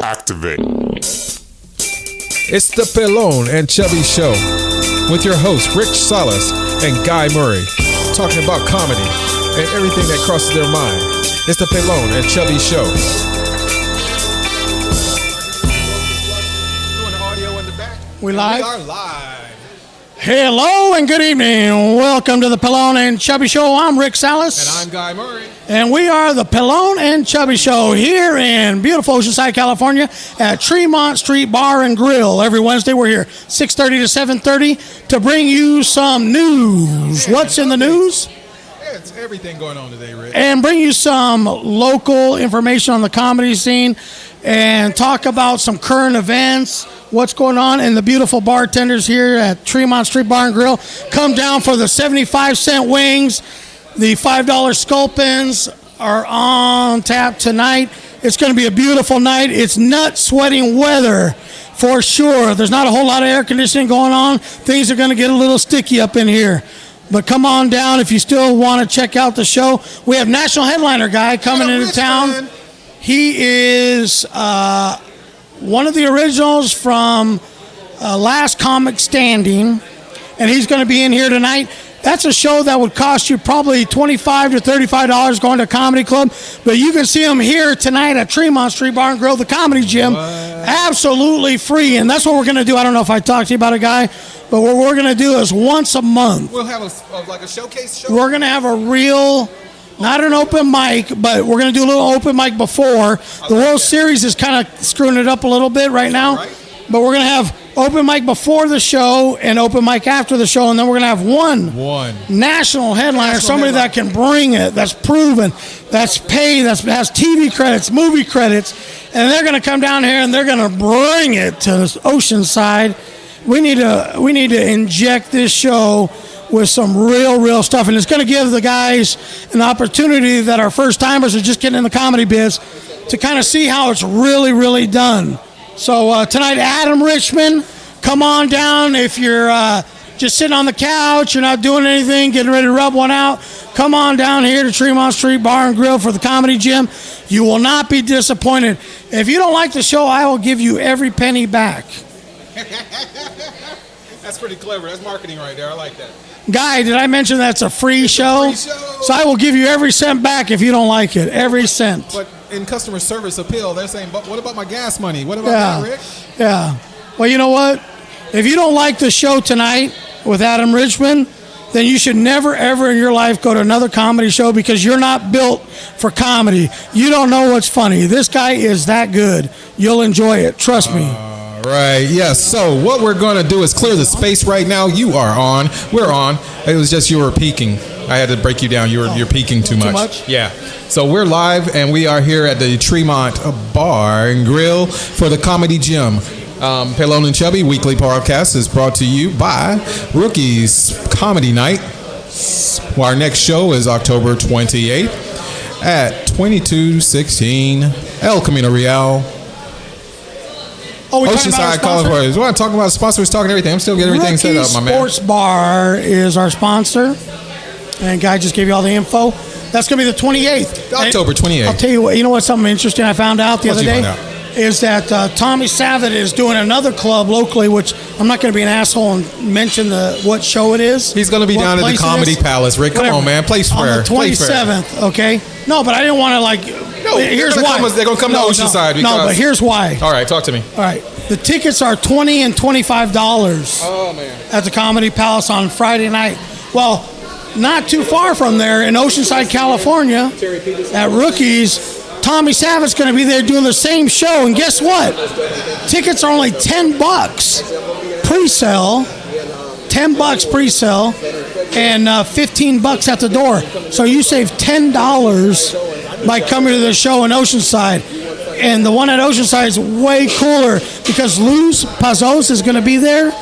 Activate. It's the Pelon and Chubby Show with your hosts Rich Salas and Guy Murray, talking about comedy and everything that crosses their mind. It's the Pelon and Chubby Show. We live? We are live. Hello and good evening. Welcome to the Pelon and Chubby Show. I'm Rick Salas. And I'm Guy Murray. And we are the Pelon and Chubby Show here in beautiful Oceanside, California at Tremont Street Bar and Grill. Every Wednesday we're here 6:30 to 7:30 to bring you some news. What's in the news? It's everything going on today, Rick. And bring you some local information on the comedy scene and talk about some current events, what's going on, and the beautiful bartenders here at Tremont Street Bar and Grill. Come down for the 75-cent wings. The $5 sculpins are on tap tonight. It's going to be a beautiful night. It's nut-sweating weather for sure. There's not a whole lot of air conditioning going on. Things are going to get a little sticky up in here. But come on down if you still want to check out the show. We have National Headliner Guy coming into town. He is one of the originals from Last Comic Standing, and he's going to be in here tonight. That's a show that would cost you probably $25 to $35 going to a comedy club, but you can see him here tonight at Tremont Street Bar and Grill, the Comedy Gym, absolutely free, and that's what we're going to do. I don't know if I talked to you about it, Guy, but what we're going to do is once a month. We'll have a showcase show. We're going to have a real... Not an open mic, but we're going to do a little open mic before. The World Series is kind of screwing it up a little bit right now. But we're going to have open mic before the show and open mic after the show. And then we're going to have one national headliner, somebody that can bring it, that's proven, that's paid, that has TV credits, movie credits. And they're going to come down here and they're going to bring it to Oceanside. We need to inject this show with some real stuff, and it's going to give the guys an opportunity that are first-timers or just getting in the comedy biz to kind of see how it's really done. So tonight, Adam Richmond, come on down. If you're just sitting on the couch, you're not doing anything, getting ready to rub one out, come on down here to Tremont Street Bar and Grill for the Comedy Gym. You will not be disappointed. If you don't like the show, I will give you every penny back. That's pretty clever. That's marketing right there. I like that. Guy, did I mention that's a free show? So I will give you every cent back if you don't like it. Every cent. But in customer service appeal, they're saying, but what about my gas money? What about that, Rick? Yeah. Well, you know what? If you don't like the show tonight with Adam Richmond, then you should never, ever in your life go to another comedy show because you're not built for comedy. You don't know what's funny. This guy is that good. You'll enjoy it. Trust me. Right, yes. So what we're going to do is clear the space right now. You are on. We're on. It was just you were peaking. I had to break you down. You're peaking too much. Too much? Yeah. So we're live, and we are here at the Tremont Bar and Grill for the Comedy Gym. Pelon and Chubby weekly podcast is brought to you by Rookies Comedy Night. Our next show is October 28th at 2216 El Camino Real. Oceanside, California. We want to talk about sponsors, talking everything. I'm still getting everything set up, my man. Sports Bar is our sponsor. And Guy just gave you all the info. That's going to be the 28th. October 28th. I'll tell you what, something interesting I found out the other day? Is that Tommy Savit is doing another club locally, which I'm not going to be an asshole and mention what show it is. He's going to be down at the Comedy Palace. Rick, come on, man. Place fair. On the 27th, okay? No, but I didn't want to, here's why. They're going to come to Oceanside. No, but here's why. All right, talk to me. All right. The tickets are $20 and $25 at the Comedy Palace on Friday night. Well, not too far from there in Oceanside, California, at Rookies, Tommy Savit's going to be there doing the same show. And guess what? Tickets are only $10 pre-sale. $10 pre-sale and $15 at the door. So you save $10 by coming to the show in Oceanside. And the one at Oceanside is way cooler because Luz Pazos is going to be there.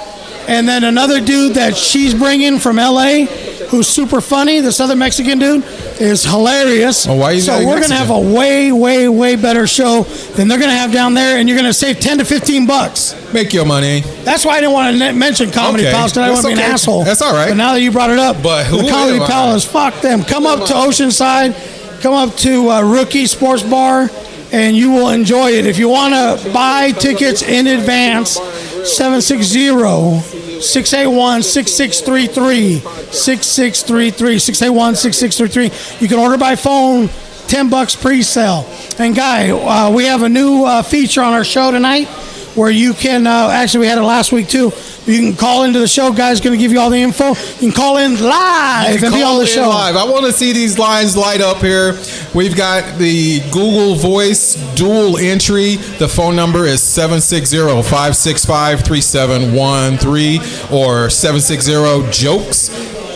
And then another dude that she's bringing from L.A., who's super funny, this other Mexican dude, is hilarious. Oh, why are you so we're going to have a way better show than they're going to have down there, and you're going to save $10 to $15. Make your money. That's why I didn't want to mention Comedy Palace, because I didn't want to be an asshole. That's all right. But now that you brought it up, but who the Comedy Palace, fuck them. Come up to Oceanside. come up to Rookie Sports Bar, and you will enjoy it. If you want to buy tickets in advance, 760-681-6633, 681-6633. You can order by phone, $10 pre-sale. And Guy, we have a new feature on our show tonight where you can, actually we had it last week too, you can call into the show. Guy's going to give you all the info. You can call in live and be on the show. Live. I want to see these lines light up here. We've got the Google Voice dual entry. The phone number is 760-565-3713 or 760-JOKES.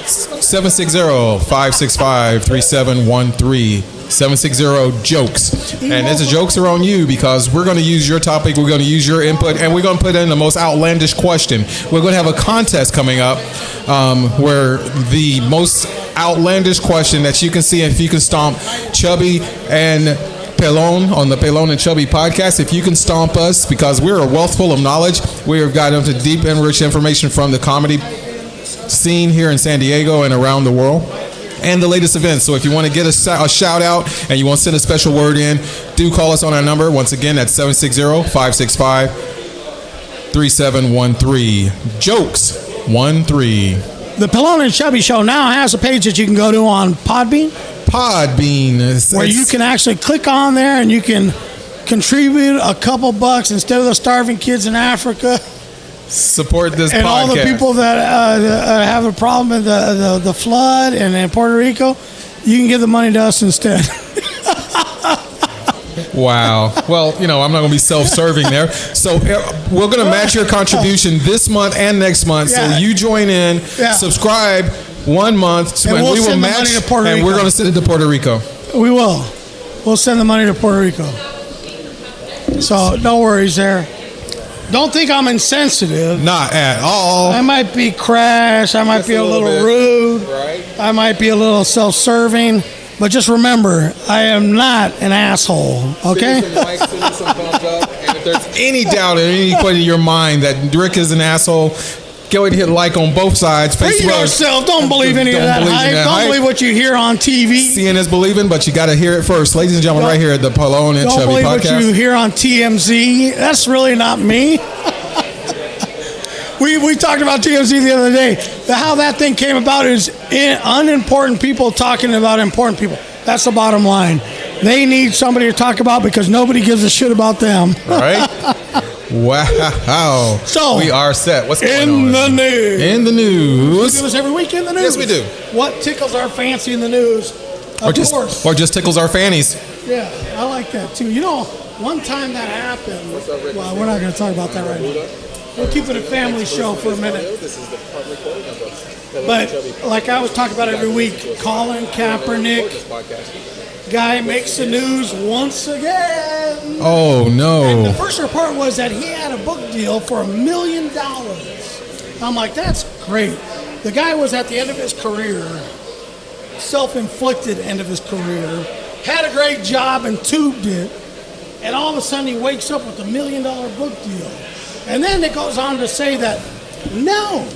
760-565-3713. 760-JOKES. And it's the jokes are on you because we're going to use your topic, we're going to use your input, and we're going to put in the most outlandish question. We're going to have a contest coming up where the most outlandish question that you can see, if you can stomp Chubby and Pelon on the Pelon and Chubby podcast, if you can stomp us, because we're a wealth full of knowledge. We have got into deep and rich information from the comedy scene here in San Diego and around the world, and the latest events. So if you want to get a shout out and you want to send a special word in, do call us on our number. Once again, that's 760-565-3713. Jokes 13. The Pelon and Chubby Show now has a page that you can go to on Podbean. Where you can actually click on there and you can contribute a couple bucks instead of the starving kids in Africa. Support this and podcast. All the people that have a problem with the flood and in Puerto Rico, you can give the money to us instead. Wow. Well, I'm not going to be self-serving there. So we're going to match your contribution this month and next month. Yeah. So you join in, subscribe 1 month, and we will match, and we're going to send it to Puerto Rico. We will. We'll send the money to Puerto Rico. So no worries there. Don't think I'm insensitive. Not at all. I might be crass. I might be a little rude. Right. I might be a little self-serving. But just remember, I am not an asshole. Okay? Send some likes, send some thumbs up. And if there's any doubt in any point in your mind that Rick is an asshole, go ahead and hit like on both sides. Free yourself. Don't believe any of that hype. Don't believe what you hear on TV. Seeing is believing, but you got to hear it first. Ladies and gentlemen, right here at the Pelon and Chubby podcast. Don't believe what you hear on TMZ. That's really not me. We talked about TMZ the other day. How that thing came about is unimportant people talking about important people. That's the bottom line. They need somebody to talk about because nobody gives a shit about them. Right? Wow. So we are set. What's going on? In the news. In the news. We do this every week in the news. Yes, we do. What tickles our fancy in the news? Or just tickles our fannies. Yeah, I like that too. One time that happened. Well, we're not going to talk about that right now. We'll keep it a family show for a minute. But like I was talking about every week, Colin Kaepernick, guy makes the news once again. Oh, no. And the first report was that he had a book deal for $1 million. I'm like, that's great. The guy was at the end of his career, self-inflicted end of his career, had a great job and tubed it, and all of a sudden he wakes up with $1 million book deal. And then it goes on to say that, no,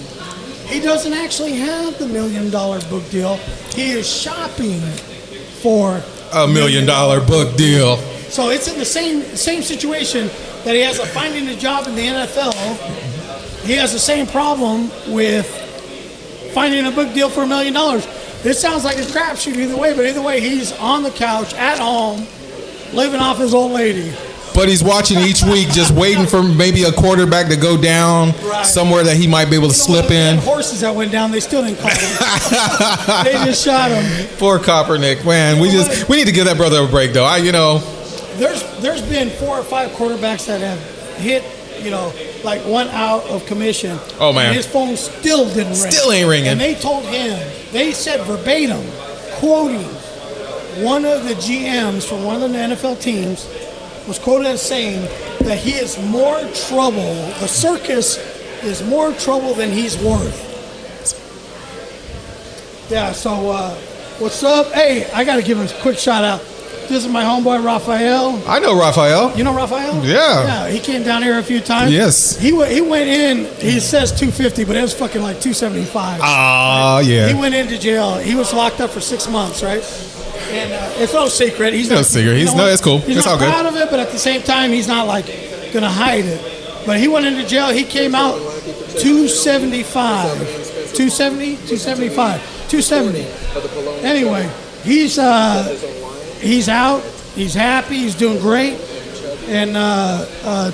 he doesn't actually have the $1 million book deal. He is shopping for $1 million book deal. So it's in the same situation that he has finding a job in the NFL. He has the same problem with finding a book deal for $1 million. This sounds like a crapshoot either way, but either way, he's on the couch at home, living off his old lady. But he's watching each week, just waiting for maybe a quarterback to go down somewhere that he might be able to slip in. Horses that went down, they still didn't call him. They just shot him. Poor Kaepernick, man. We need to give that brother a break, though. There's been 4 or 5 quarterbacks that have hit, like one out of commission. Oh man, and his phone still didn't ring. Still ain't ringing. And they told him, they said verbatim, quoting one of the GMs from one of the NFL teams, was quoted as saying that he is more trouble, the circus is more trouble than he's worth. Yeah, so what's up? Hey, I got to give him a quick shout out. This is my homeboy, Raphael. I know Raphael. You know Raphael? Yeah. Yeah, he came down here a few times. Yes. He went in, he says 250, but it was fucking like 275. Yeah. He went into jail. He was locked up for 6 months, right? And it's no secret. He's no secret. It's cool. He's it's not all good. proud of it, but at the same time, he's not like going to hide it. But he went into jail. He came out 275. 270? 275. 270. Anyway, he's out. He's happy. He's doing great. And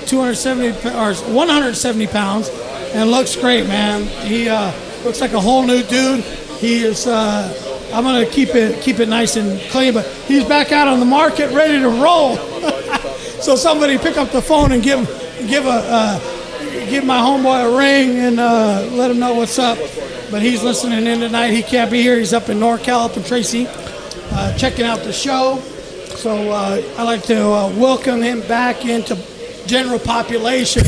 270 or 170 pounds, and looks great, man. He looks like a whole new dude. He is. I'm gonna keep it nice and clean, but he's back out on the market, ready to roll. So somebody pick up the phone and give my homeboy a ring and let him know what's up. But he's listening in tonight. He can't be here. He's up in NorCal, up in Tracy, checking out the show. So I'd like to welcome him back into general population,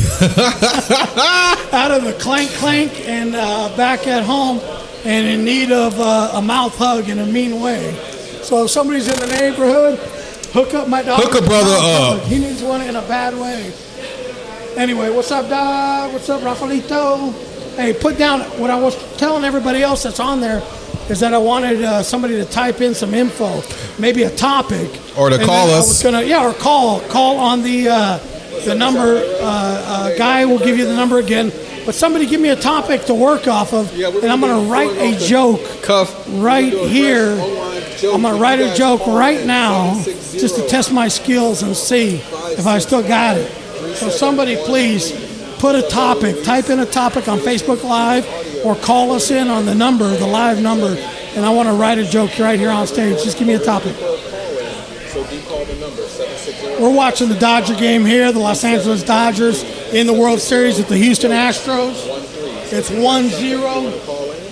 out of the clank and back at home and in need of a mouth hug in a mean way. So if somebody's in the neighborhood, hook up my dog. Hook a brother up. He needs one in a bad way. Anyway, what's up, dog? What's up, Rafaelito? Hey, put down what I was telling everybody else that's on there is that I wanted somebody to type in some info, maybe a topic. Or to call us. Or call on the number. Guy will give you the number again. But somebody give me a topic to work off of, and I'm going to write a joke right here. I'm going to write a joke right now just to test my skills and see if I still got it. So somebody please put a topic, type in a topic on Facebook Live or call us in on the number, the live number, and I want to write a joke right here on stage. Just give me a topic. We're watching the Dodger game here, the Los Angeles Dodgers in the World Series with the Houston Astros. It's 1-0.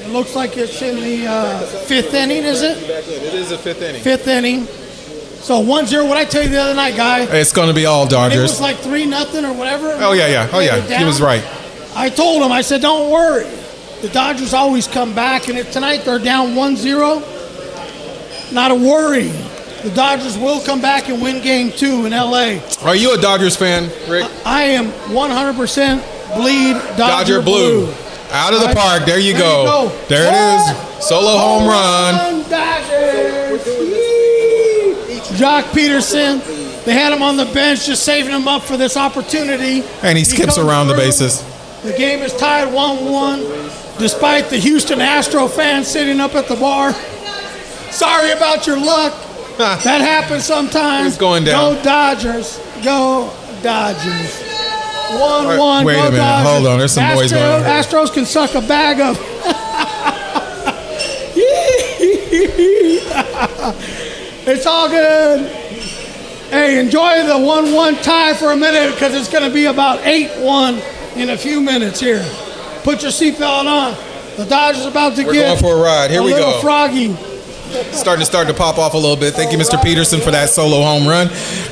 It looks like it's in the fifth inning, is it? It is the fifth inning. Fifth inning. So 1-0. What I tell you the other night, guy? It's going to be all Dodgers. It was like 3-0 or whatever. Oh, yeah. He was right. I told him, I said, don't worry. The Dodgers always come back, and tonight they're down 1-0. Not a worry. The Dodgers will come back and win Game 2 in L.A. Are you a Dodgers fan, Rick? I am 100% bleed Dodger Blue. Out of the park. There you go. There it is. Solo home run. Dodgers. Jock Peterson. They had him on the bench, just saving him up for this opportunity. And he skips around the bases. The game is tied 1-1, despite the Houston Astro fans sitting up at the bar. Sorry about your luck. That happens sometimes. It's going down. Go Dodgers. Go Dodgers. 1-1. Wait a minute. Dodgers. Hold on. There's some boys going on. Astros can suck a bag of. It's all good. Hey, enjoy the 1-1 tie for a minute because it's going to be about 8-1 in a few minutes here. Put your seatbelt on. The Dodgers about to We're going for a ride. Here we go. A little froggy. Starting to pop off a little bit. Thank you, Mr. Peterson, for that solo home run.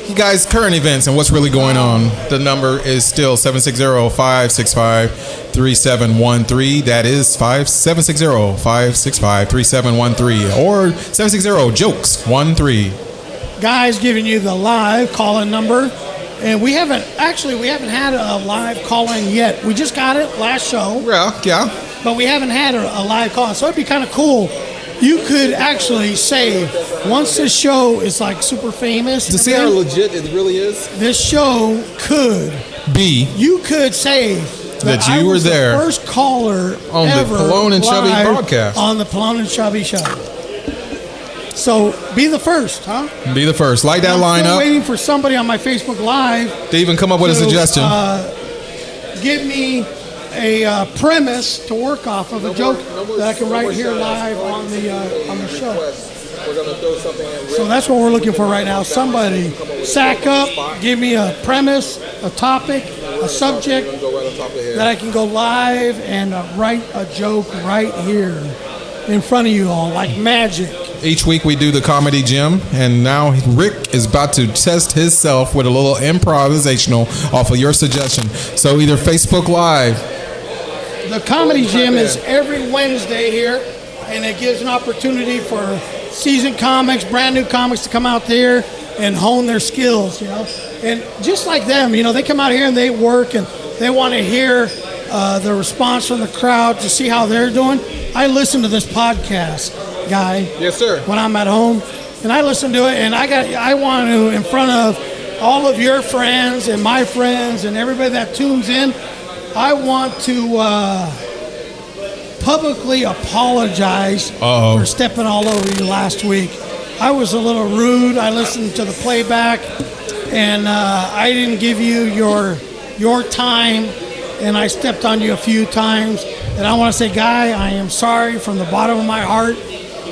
You guys, current events and what's really going on. The number is still 760-565-3713. That is 760-565-3713 or 760-JOKES13. Guys giving you the live call-in number. And we haven't had a live call-in yet. We just got it last show. Yeah. But we haven't had a live call-in. So it'd be kind of cool. You could actually say, once this show is like super famous, to see how legit it really is, this show could be. You could say that you were there, the first caller on ever the Pelon and Chubby broadcast, on the Pelon and Chubby show. So be the first, huh? Be the first. Light that line up. I'm waiting for somebody on my Facebook Live to even come up with a suggestion. Give me a premise to work off of, a joke that I can write here live on the show. So that's what we're looking for right now. Somebody sack up, give me a premise, a topic, a subject that I can go live and write a joke right here in front of you all like magic. Each week we do the comedy gym, and now Rick is about to test himself with a little improvisational off of your suggestion. So either Facebook Live. The comedy gym is every Wednesday here, and it gives an opportunity for seasoned comics, brand new comics to come out there and hone their skills, And just like them, they come out here and they work and they want to hear the response from the crowd to see how they're doing. I listen to this podcast, Guy. Yes, sir. When I'm at home, and I listen to it, and I want to, in front of all of your friends and my friends and everybody that tunes in, I want to publicly apologize for stepping all over you last week. I was a little rude. I listened to the playback, and I didn't give you your time, and I stepped on you a few times. And I want to say, Guy, I am sorry from the bottom of my heart.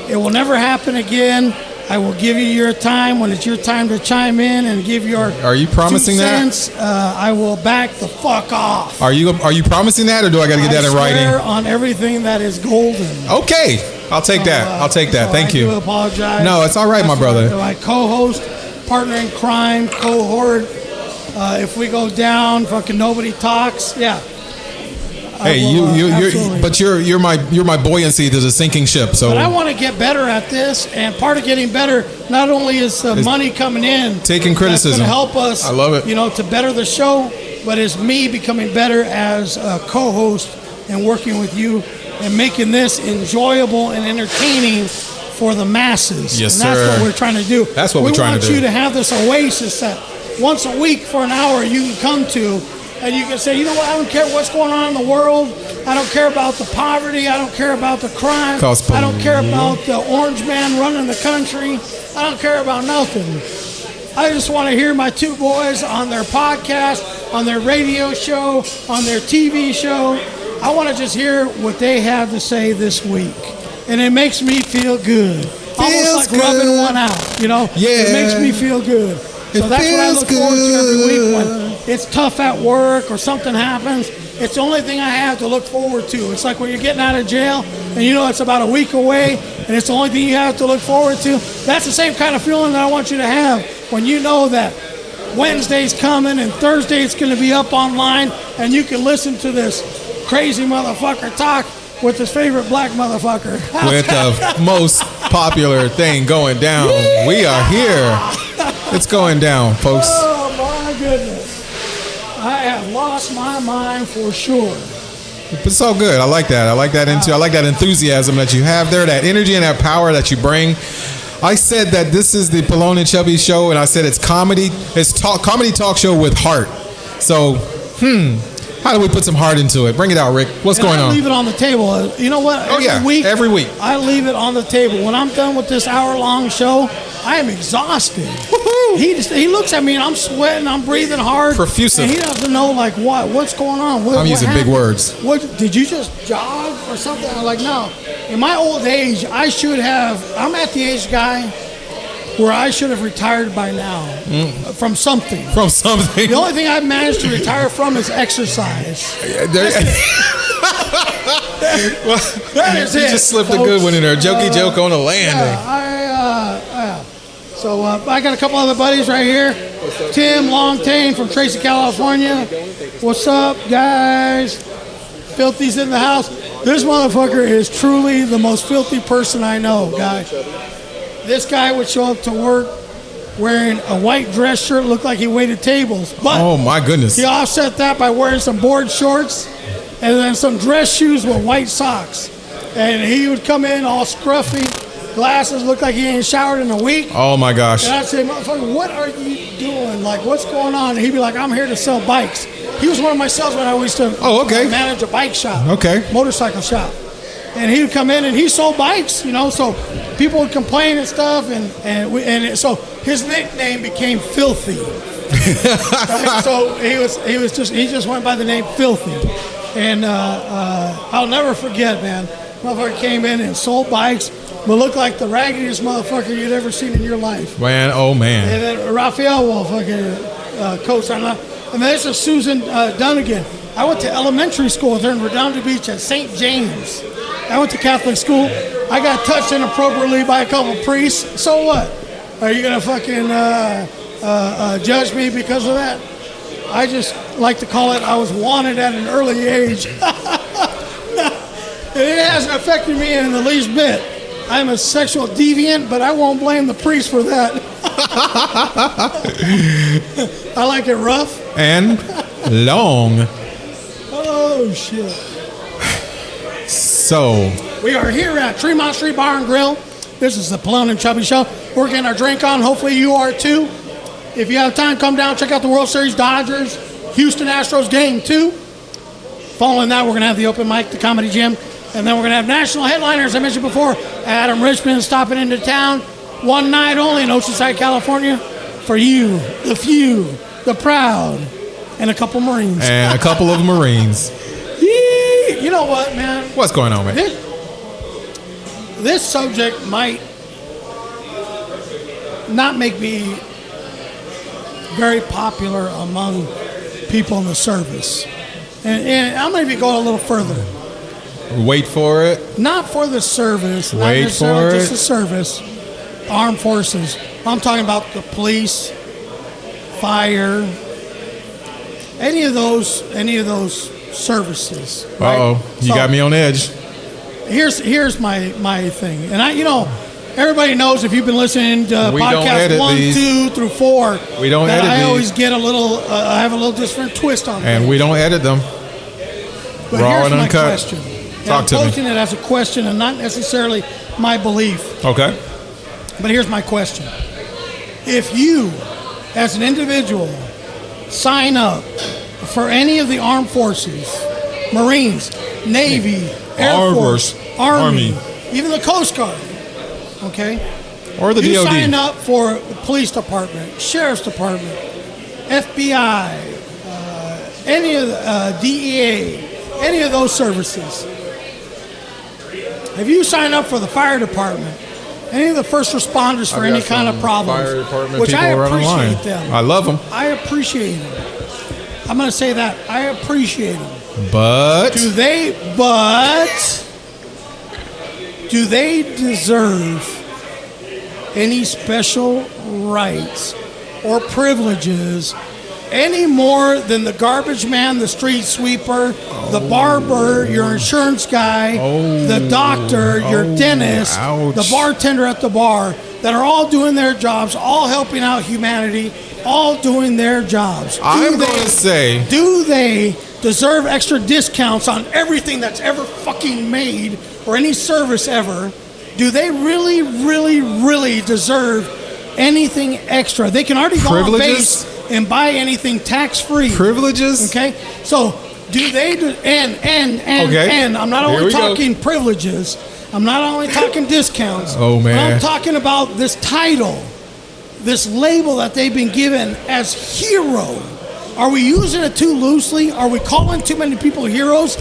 It will never happen again. I will give you your time when it's your time to chime in and give your. Are you promising 2 cents. I will back the fuck off. Are you promising that, or do I got to get that in writing? I swear on everything that is golden. Okay, I'll take that. I'll take that. Thank you. I do apologize. No, it's all right, my brother. My co-host, partner in crime, cohort. If we go down, fucking nobody talks. Yeah. Hey, you're my buoyancy to the sinking ship. So, but I want to get better at this, and part of getting better not only is money coming in, taking criticism, that's going to help us. I love it. To better the show, but it's me becoming better as a co-host and working with you and making this enjoyable and entertaining for the masses. Yes, and that's sir. what we're trying to do. That's what we're trying to do. We want you to have this oasis that once a week for an hour you can come to. And you can say, you know what, I don't care what's going on in the world. I don't care about the poverty. I don't care about the crime. I don't care about the orange man running the country. I don't care about nothing. I just want to hear my two boys on their podcast, on their radio show, on their TV show. I want to just hear what they have to say this week. And it makes me feel good. Almost like rubbing one out, Yeah. It makes me feel good. So that's what I look forward to every week when it's tough at work or something happens. It's the only thing I have to look forward to. It's like when you're getting out of jail and it's about a week away and it's the only thing you have to look forward to. That's the same kind of feeling that I want you to have when you know that Wednesday's coming and Thursday's going to be up online and you can listen to this crazy motherfucker talk with his favorite black motherfucker. With the most popular thing going down. We are here. It's going down, folks. Oh, my goodness. I have lost my mind for sure. But it's all good. I like that. I like that enthusiasm that you have there, that energy and that power that you bring. I said that this is the Pelon and Chubby show, and I said it's comedy. It's comedy talk show with heart. So, how do we put some heart into it? Bring it out, Rick. What's going on? I leave it on the table. You know what? Every week. I leave it on the table. When I'm done with this hour-long show, I am exhausted. Woo-hoo. He looks at me and I'm sweating. I'm breathing hard. Profusive. And he doesn't know what's going on. I'm using big words. What did you just jog or something? I'm like, no. In my old age, I'm at the age, Guy, where I should have retired by now from something. From something. The only thing I've managed to retire from is exercise. That is it. You just slipped folks. A good one in there. Jokey joke on a landing. So I got a couple other buddies right here. Tim Longtain from Tracy, California. What's up, guys? Filthy's in the house. This motherfucker is truly the most filthy person I know, guy. This guy would show up to work wearing a white dress shirt, looked like he waited tables. But oh my goodness. He offset that by wearing some board shorts and then some dress shoes with white socks. And he would come in all scruffy, glasses, look like he ain't showered in a week. Oh my gosh. And I'd say, motherfucker, what are you doing? Like, what's going on? And he'd be like, I'm here to sell bikes. He was one of my salesmen. I used to manage a bike shop. Okay. Motorcycle shop. And he would come in and he sold bikes, so people would complain and stuff, and so his nickname became Filthy. Right? So he just went by the name Filthy, and I'll never forget, man. Motherfucker came in and sold bikes, but looked like the raggediest motherfucker you'd ever seen in your life. Man, oh man. And then Raphael will fucking co-sign on. And this is Susan Dunnigan. I went to elementary school with her in Redondo Beach at St. James. I went to Catholic school. I got touched inappropriately by a couple of priests. So what? Are you going to fucking judge me because of that? I just like to call it I was wanted at an early age. It hasn't affected me in the least bit. I'm a sexual deviant, but I won't blame the priest for that. I like it rough. And long. Oh, shit. So. We are here at Tremont Street Bar and Grill. This is the Pelon and Chubby Show. We're getting our drink on. Hopefully you are too. If you have time, come down, check out the World Series Dodgers, Houston Astros game 2. Following that, we're going to have the open mic, the Comedy Gym. And then we're going to have national headliners, I mentioned before. Adam Richmond stopping into town. One night only in Oceanside, California. For you, the few, the proud, and a couple Marines. And a couple of Marines. You know what, man? What's going on, man? This subject might not make me very popular among people in the service. And I'm going to go a little further. Wait for it. Not for the service. Wait not necessarily for just it. the service. Armed forces. I'm talking about the police, fire, any of those services. Right? Uh-oh. You got me on edge. Here's my thing. And everybody knows if you've been listening to podcast 1, 2 through 4, we don't edit I these. always get I have a little different twist on And things. we don't edit them. But Raw here's and my uncut. question. Talk to me. I'm posing it as a question and not necessarily my belief. Okay. But here's my question. If you, as an individual, sign up for any of the armed forces, Marines, Navy, Air Force, Army, even the Coast Guard, okay? Or the you DOD. sign up for the police department, sheriff's department, FBI, any of the DEA, any of those services. If you sign up for the fire department, any of the first responders for any kind of problems, Fire department which people I running line. appreciate them. I love them. I appreciate them. I'm going to say that. I appreciate them. But Do they deserve any special rights or privileges any more than the garbage man, the street sweeper, the barber, your insurance guy, the doctor, your dentist, ouch. the bartender at the bar, that are all doing their jobs, all helping out humanity, all doing their jobs? I'm going to say, Do they deserve extra discounts on everything that's ever fucking made or any service ever? Do they really, really, really deserve anything extra? They can already go on Privileges? base and buy anything tax-free. privileges? Okay? So, do they, and I'm not Here only we go. talking privileges, I'm not only talking discounts. Oh, man. But I'm talking about this title, this label that they've been given as hero. Are we using it too loosely? Are we calling too many people heroes?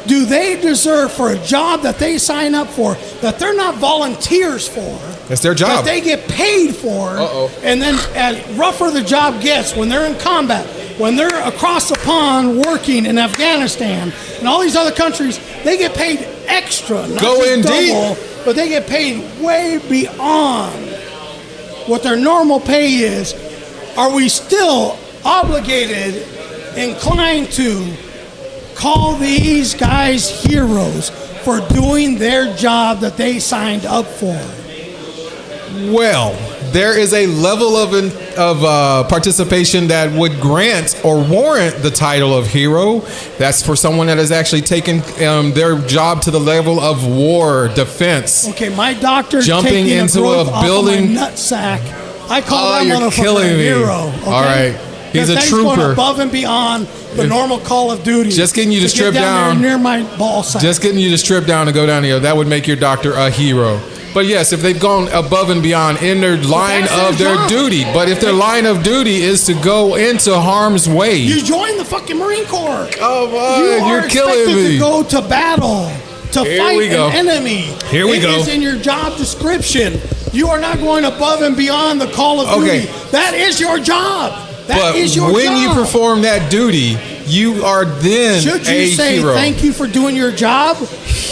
Do they deserve for a job that they sign up for, that they're not volunteers for? It's their job. That they get paid for. And then as rougher the job gets when they're in combat, when they're across the pond working in Afghanistan and all these other countries, they get paid extra. Not Go just in deep. double, but they get paid way beyond what their normal pay is. Are we still obligated, inclined to call these guys heroes for doing their job that they signed up for? Well, there is a level of participation that would grant or warrant the title of hero. That's for someone that has actually taken their job to the level of war, defense. Okay, my doctor Jumping taking into a growth a off building- of my nutsack. I call Oh, that you're motherfucker killing a me. hero. Okay? All right. He's a That thing's trooper. going above and beyond the normal Call of Duty. Just getting you to strip get down. there near my ball sack. Just getting you to strip down and go down here, that would make your doctor a hero. But yes, if they've gone above and beyond in their line that's of their their job. duty. But if their line of duty is to go into harm's way. You join the fucking Marine Corps. Oh, boy, You you're are killing expected me. to go to battle, to Here fight we go. an enemy. Here we It go. is in your job description. You are not going above and beyond the Call of Okay. Duty. That is your job. That But is your when job. you perform that duty, you are then Should a you say hero. thank you for doing your job?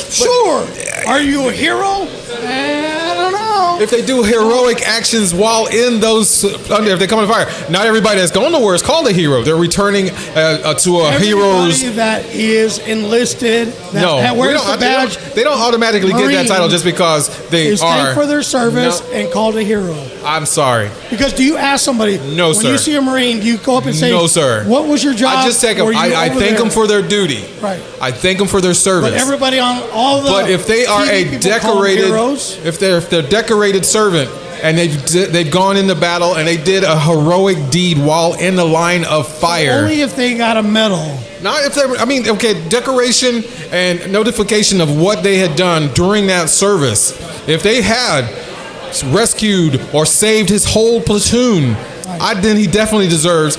Sure. Are you a hero? I don't know. know. If they do heroic actions while in those, if they come under fire, not everybody that's going to war is called a hero. They're returning to a hero's. That is enlisted. That wears the badge. They don't automatically get that title just because they are thanked for their service and called a hero. I'm sorry. Because do you ask somebody? No, sir. When you see a Marine, do you go up and say, "No, sir. What was your job?" I just take them. I thank them for their duty. Right. I thank them for their service. But everybody on all the. But if they are a decorated, if they're decorated servant and they've gone into battle and they did a heroic deed while in the line of fire. Only if they got a medal. Not if they. Okay, decoration and notification of what they had done during that service. If they had rescued or saved his whole platoon, then he definitely deserves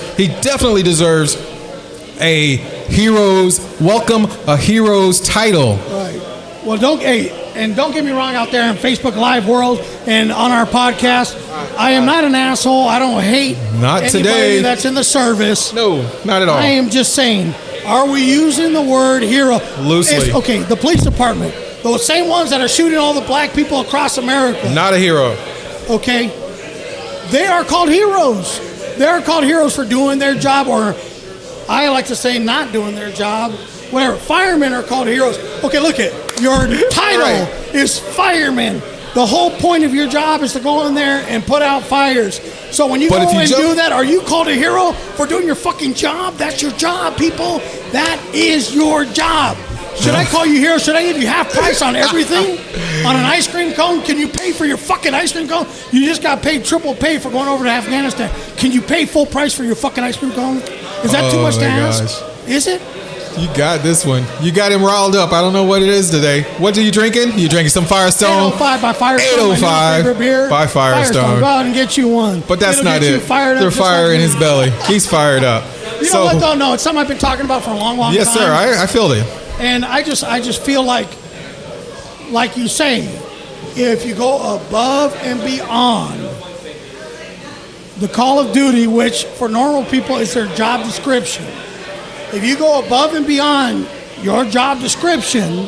a hero's welcome, a hero's title. Right. Well, don't get me wrong out there in Facebook Live world and on our podcast. I am not an asshole. I don't hate anybody that's in the service. No, not at all. I am just saying, are we using the word hero loosely? Okay, the police department, those same ones that are shooting all the black people across America. Not a hero. Okay, they are called heroes. They are called heroes for doing their job, or I like to say not doing their job. Whatever. Firemen are called heroes. Okay, look at your title is fireman. The whole point of your job is to go in there and put out fires. So when you go and do that, are you called a hero for doing your fucking job? That's your job, people. That is your job. Should I call you hero? Should I give you half price on everything? On an ice cream cone? Can you pay for your fucking ice cream cone? You just got paid triple pay for going over to Afghanistan. Can you pay full price for your fucking ice cream cone? Is that too much to ask? Is it? You got this one. You got him riled up. I don't know what it is today. What are you drinking? You drinking some Firestone? 805 by Firestone. 805 by Firestone. Go out and get you one. But that's not it. They're fire in his belly. He's fired up. You know what, though? No, it's something I've been talking about for a long, long time. Yes, sir. I feel it. And I just feel like you say, if you go above and beyond the call of duty, which for normal people is their job description, if you go above and beyond your job description,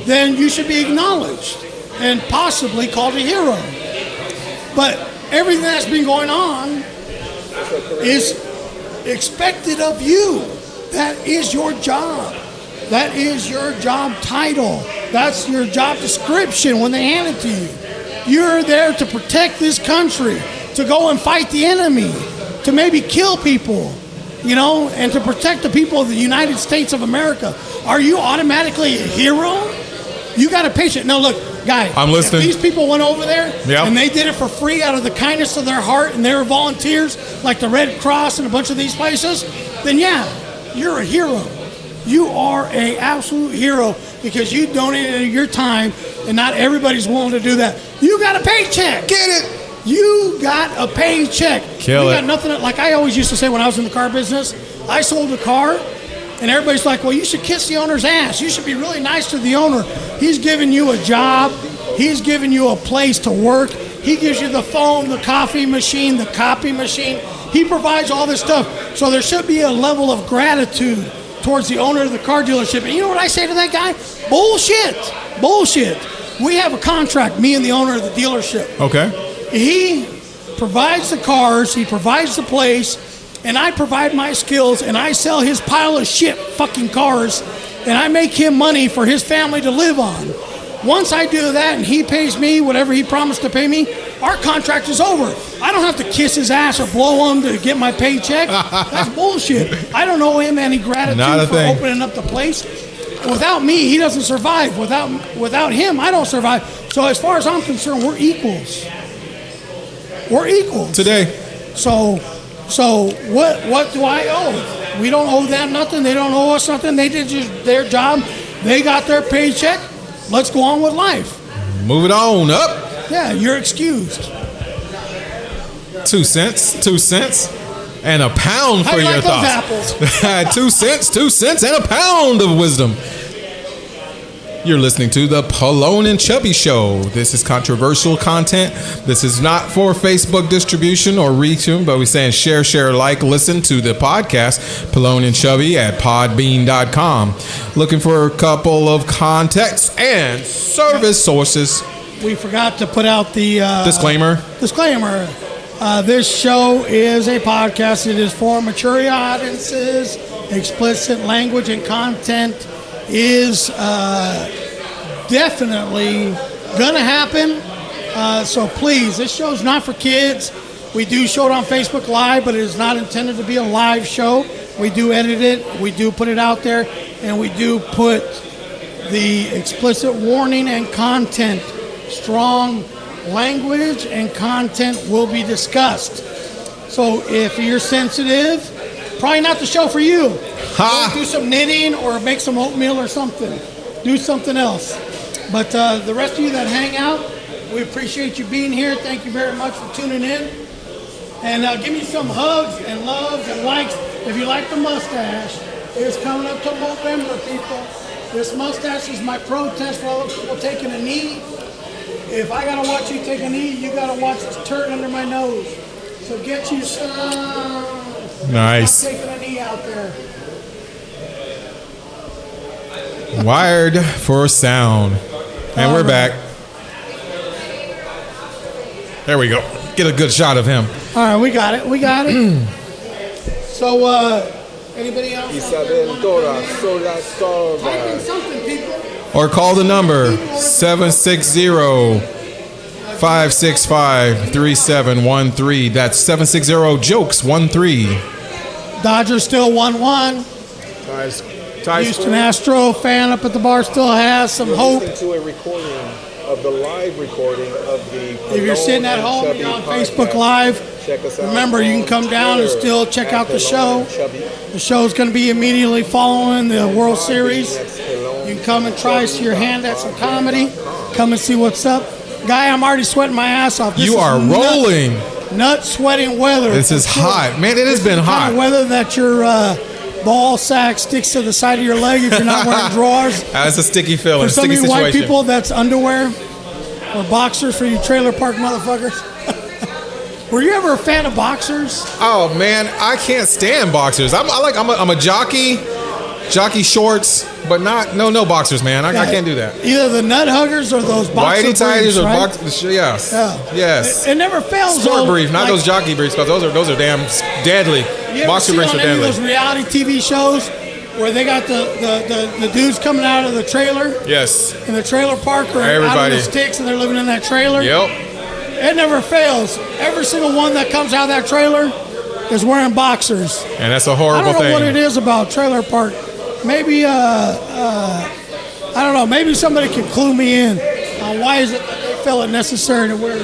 then you should be acknowledged and possibly called a hero. But everything that's been going on is expected of you. That is your job. That is your job title. That's your job description when they hand it to you. You're there to protect this country, to go and fight the enemy, to maybe kill people, and to protect the people of the United States of America. Are you automatically a hero? You got a patient. No, look, guy. I'm listening. If these people went over there and they did it for free out of the kindness of their heart and they were volunteers like the Red Cross and a bunch of these places, then yeah, you're a hero. You are an absolute hero because you donated your time and not everybody's willing to do that. You got a paycheck. Get it. You got a paycheck. Kill you it. got nothing. Like I always used to say when I was in the car business, I sold a car, and everybody's like, well, you should kiss the owner's ass. You should be really nice to the owner. He's giving you a job. He's giving you a place to work. He gives you the phone, the coffee machine, the copy machine. He provides all this stuff. So there should be a level of gratitude towards the owner of the car dealership. And you know what I say to that guy? Bullshit. We have a contract, me and the owner of the dealership. Okay. He provides the cars, he provides the place, and I provide my skills, and I sell his pile of shit fucking cars, and I make him money for his family to live on. Once I do that and he pays me whatever he promised to pay me, our contract is over. I don't have to kiss his ass or blow him to get my paycheck. That's bullshit. I don't owe him any gratitude for opening up the place. Without me, he doesn't survive. Without him, I don't survive. So as far as I'm concerned, we're equals. We're equals. Today. So what do I owe? We don't owe them nothing. They don't owe us nothing. They did just their job. They got their paycheck. Let's go on with life. Move it on up. Yeah, you're excused. 2 cents. And a pound for your thoughts. 2 cents, and a pound of wisdom. You're listening to the Pelon and Chubby Show. This is controversial content. This is not for Facebook distribution or reaching, but we're saying share, like, listen to the podcast, Pelon and Chubby at podbean.com. Looking for a couple of contacts and service sources. we forgot to put out the disclaimer. This show is a podcast. It is for mature audiences. Explicit language and content is definitely going to happen. So please, this show is not for kids. We do show it on Facebook Live, but it is not intended to be a live show. We do edit it. We do put it out there. And we do put the explicit warning and content. Strong language and content will be discussed. So if you're sensitive, probably not the show for you. Do some knitting or make some oatmeal or something. Do something else. But the rest of you that hang out, we appreciate you being here. Thank you very much for tuning in. And give me some hugs and loves and likes. If you like the mustache, it's coming up to November, people. This mustache is my protest for all the people taking a knee. If I got to watch you take a knee, you got to watch this turd under my nose. So get you some. Nice. Stop taking a knee out there. Wired for sound. And we're back. There we go. Get a good shot of him. All right, we got it. So, anybody else? Type in something, people. Or call the number 760-565-3713. That's 760-JOKES13. Dodgers still 1-1. Houston Astro fan up at the bar still has some hope. Listen to a recording of the live recording of the If you're sitting at home, Chubby you're on podcast. Facebook Live. Check us out. Remember, you can come down and still check out the show. The show's going to be immediately following the World Series. You can come and try your hand at some comedy. Come and see what's up. Guy, I'm already sweating my ass off. You are rolling. Nut sweating weather. This is hot. Man, it has been hot. Kind of weather that your ball sack sticks to the side of your leg if you're not wearing drawers. That's a sticky feeling. For some sticky of you white situation. people, that's underwear or boxers for you trailer park motherfuckers. Were you ever a fan of boxers? Oh man, I can't stand boxers. I'm a jockey shorts, but no boxers, man. I can't do that. Either the nut huggers or those boxer Whitey tighties or right? boxers. Yes. Yeah. Yes. It never fails. Sport though. brief, not Like, those jockey briefs, because those are damn deadly. You ever Boxer see briefs on are any of deadly. those reality TV shows where they got the dudes coming out of the trailer Yes. in the trailer park or out Everybody. of the sticks and they're living in that trailer? Yep. It never fails. Every single one that comes out of that trailer is wearing boxers. And that's a I horrible don't know thing. what it is about trailer park. Maybe I don't know. Maybe somebody can clue me in on why is it that they feel it necessary to wear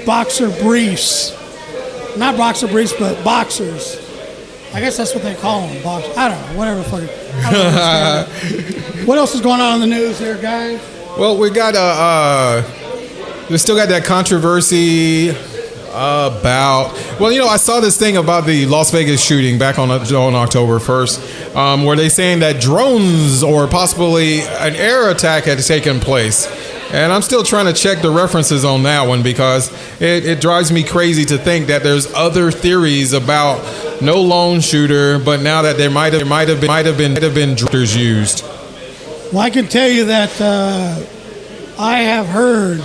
boxer briefs. Not boxer briefs, but boxers. I guess that's what they call them. Boxers. I don't know. Whatever. Fucking. What else is going on in the news there, guys? Well, we got we still got that controversy about. Well, I saw this thing about the Las Vegas shooting back on October 1st, where they saying that drones or possibly an air attack had taken place. And I'm still trying to check the references on that one because it drives me crazy to think that there's other theories about no lone shooter, but now that there might have been drones used. Well, I can tell you that I have heard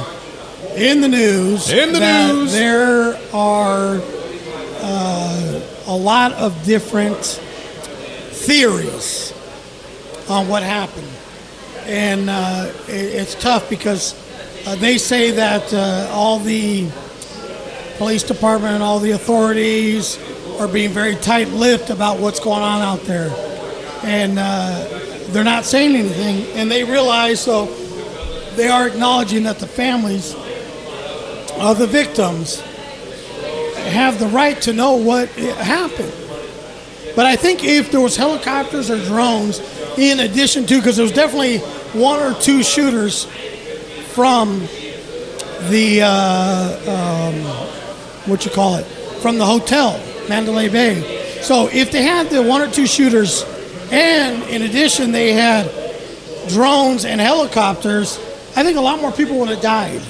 in the news that there are a lot of different theories on what happened. And it's tough because they say that all the police department and all the authorities are being very tight-lipped about what's going on out there. And they're not saying anything. And they realize, so they are acknowledging that the families of the victims have the right to know what happened. But I think if there was helicopters or drones, in addition to, because there was definitely one or two shooters from the, from the hotel, Mandalay Bay. So if they had the one or two shooters, and in addition they had drones and helicopters, I think a lot more people would have died.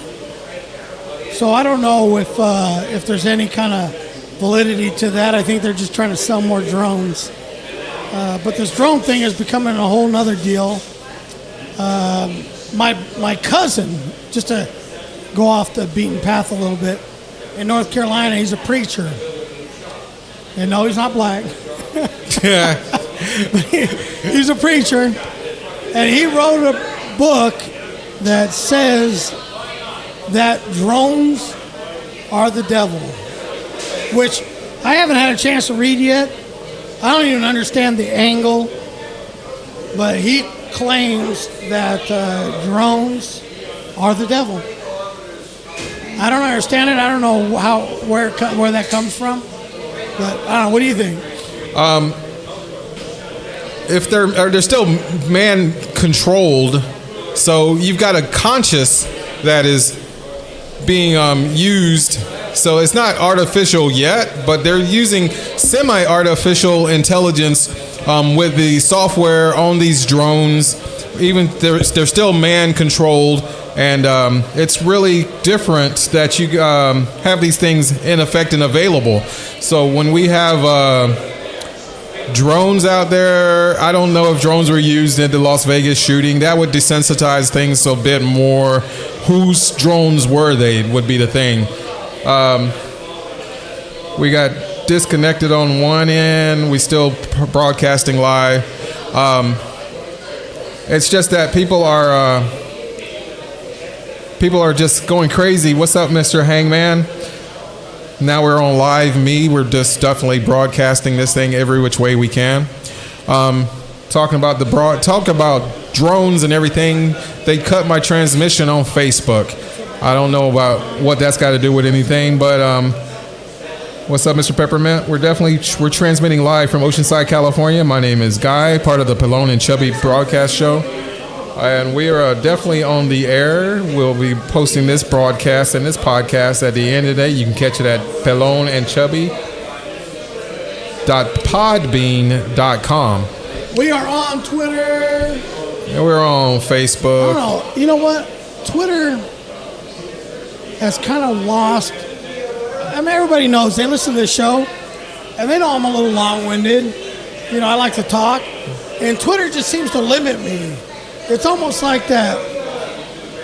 So I don't know if there's any kind of validity to that. I think they're just trying to sell more drones. But this drone thing is becoming a whole nother deal. my cousin, just to go off the beaten path a little bit, in North Carolina, he's a preacher. And no, he's not black. Yeah. He's a preacher. And he wrote a book that says that drones are the devil, which I haven't had a chance to read yet. I don't even understand the angle, but he claims that drones are the devil. I don't understand it. I don't know where that comes from, but I don't know. What do you think? If they're still man controlled, so you've got a conscious that is being used. So it's not artificial yet, but they're using semi-artificial intelligence with the software on these drones. Even they're still man controlled, and it's really different that you have these things in effect and available. So when we have drones out there, I don't know if drones were used in the Las Vegas shooting. That would desensitize things a bit more. Whose drones were they would be the thing. We got disconnected on one end. We still broadcasting live. It's just that people are just going crazy. What's up, Mr. Hangman? Now we're on live me. We're just definitely broadcasting this thing every which way we can. Talk about drones and everything. They cut my transmission on Facebook. I don't know about what that's got to do with anything, but what's up, Mr. Peppermint? We're transmitting live from Oceanside, California. My name is Guy, part of the Pelon and Chubby broadcast show. And we are definitely on the air. We'll be posting this broadcast and this podcast at the end of the day. You can catch it at pelonandchubby.podbean.com. We are on Twitter. And we're on Facebook. I don't know. You know what? Twitter has kind of lost. I mean, everybody knows they listen to this show, and they know I'm a little long-winded. You know, I like to talk, and Twitter just seems to limit me. It's almost like that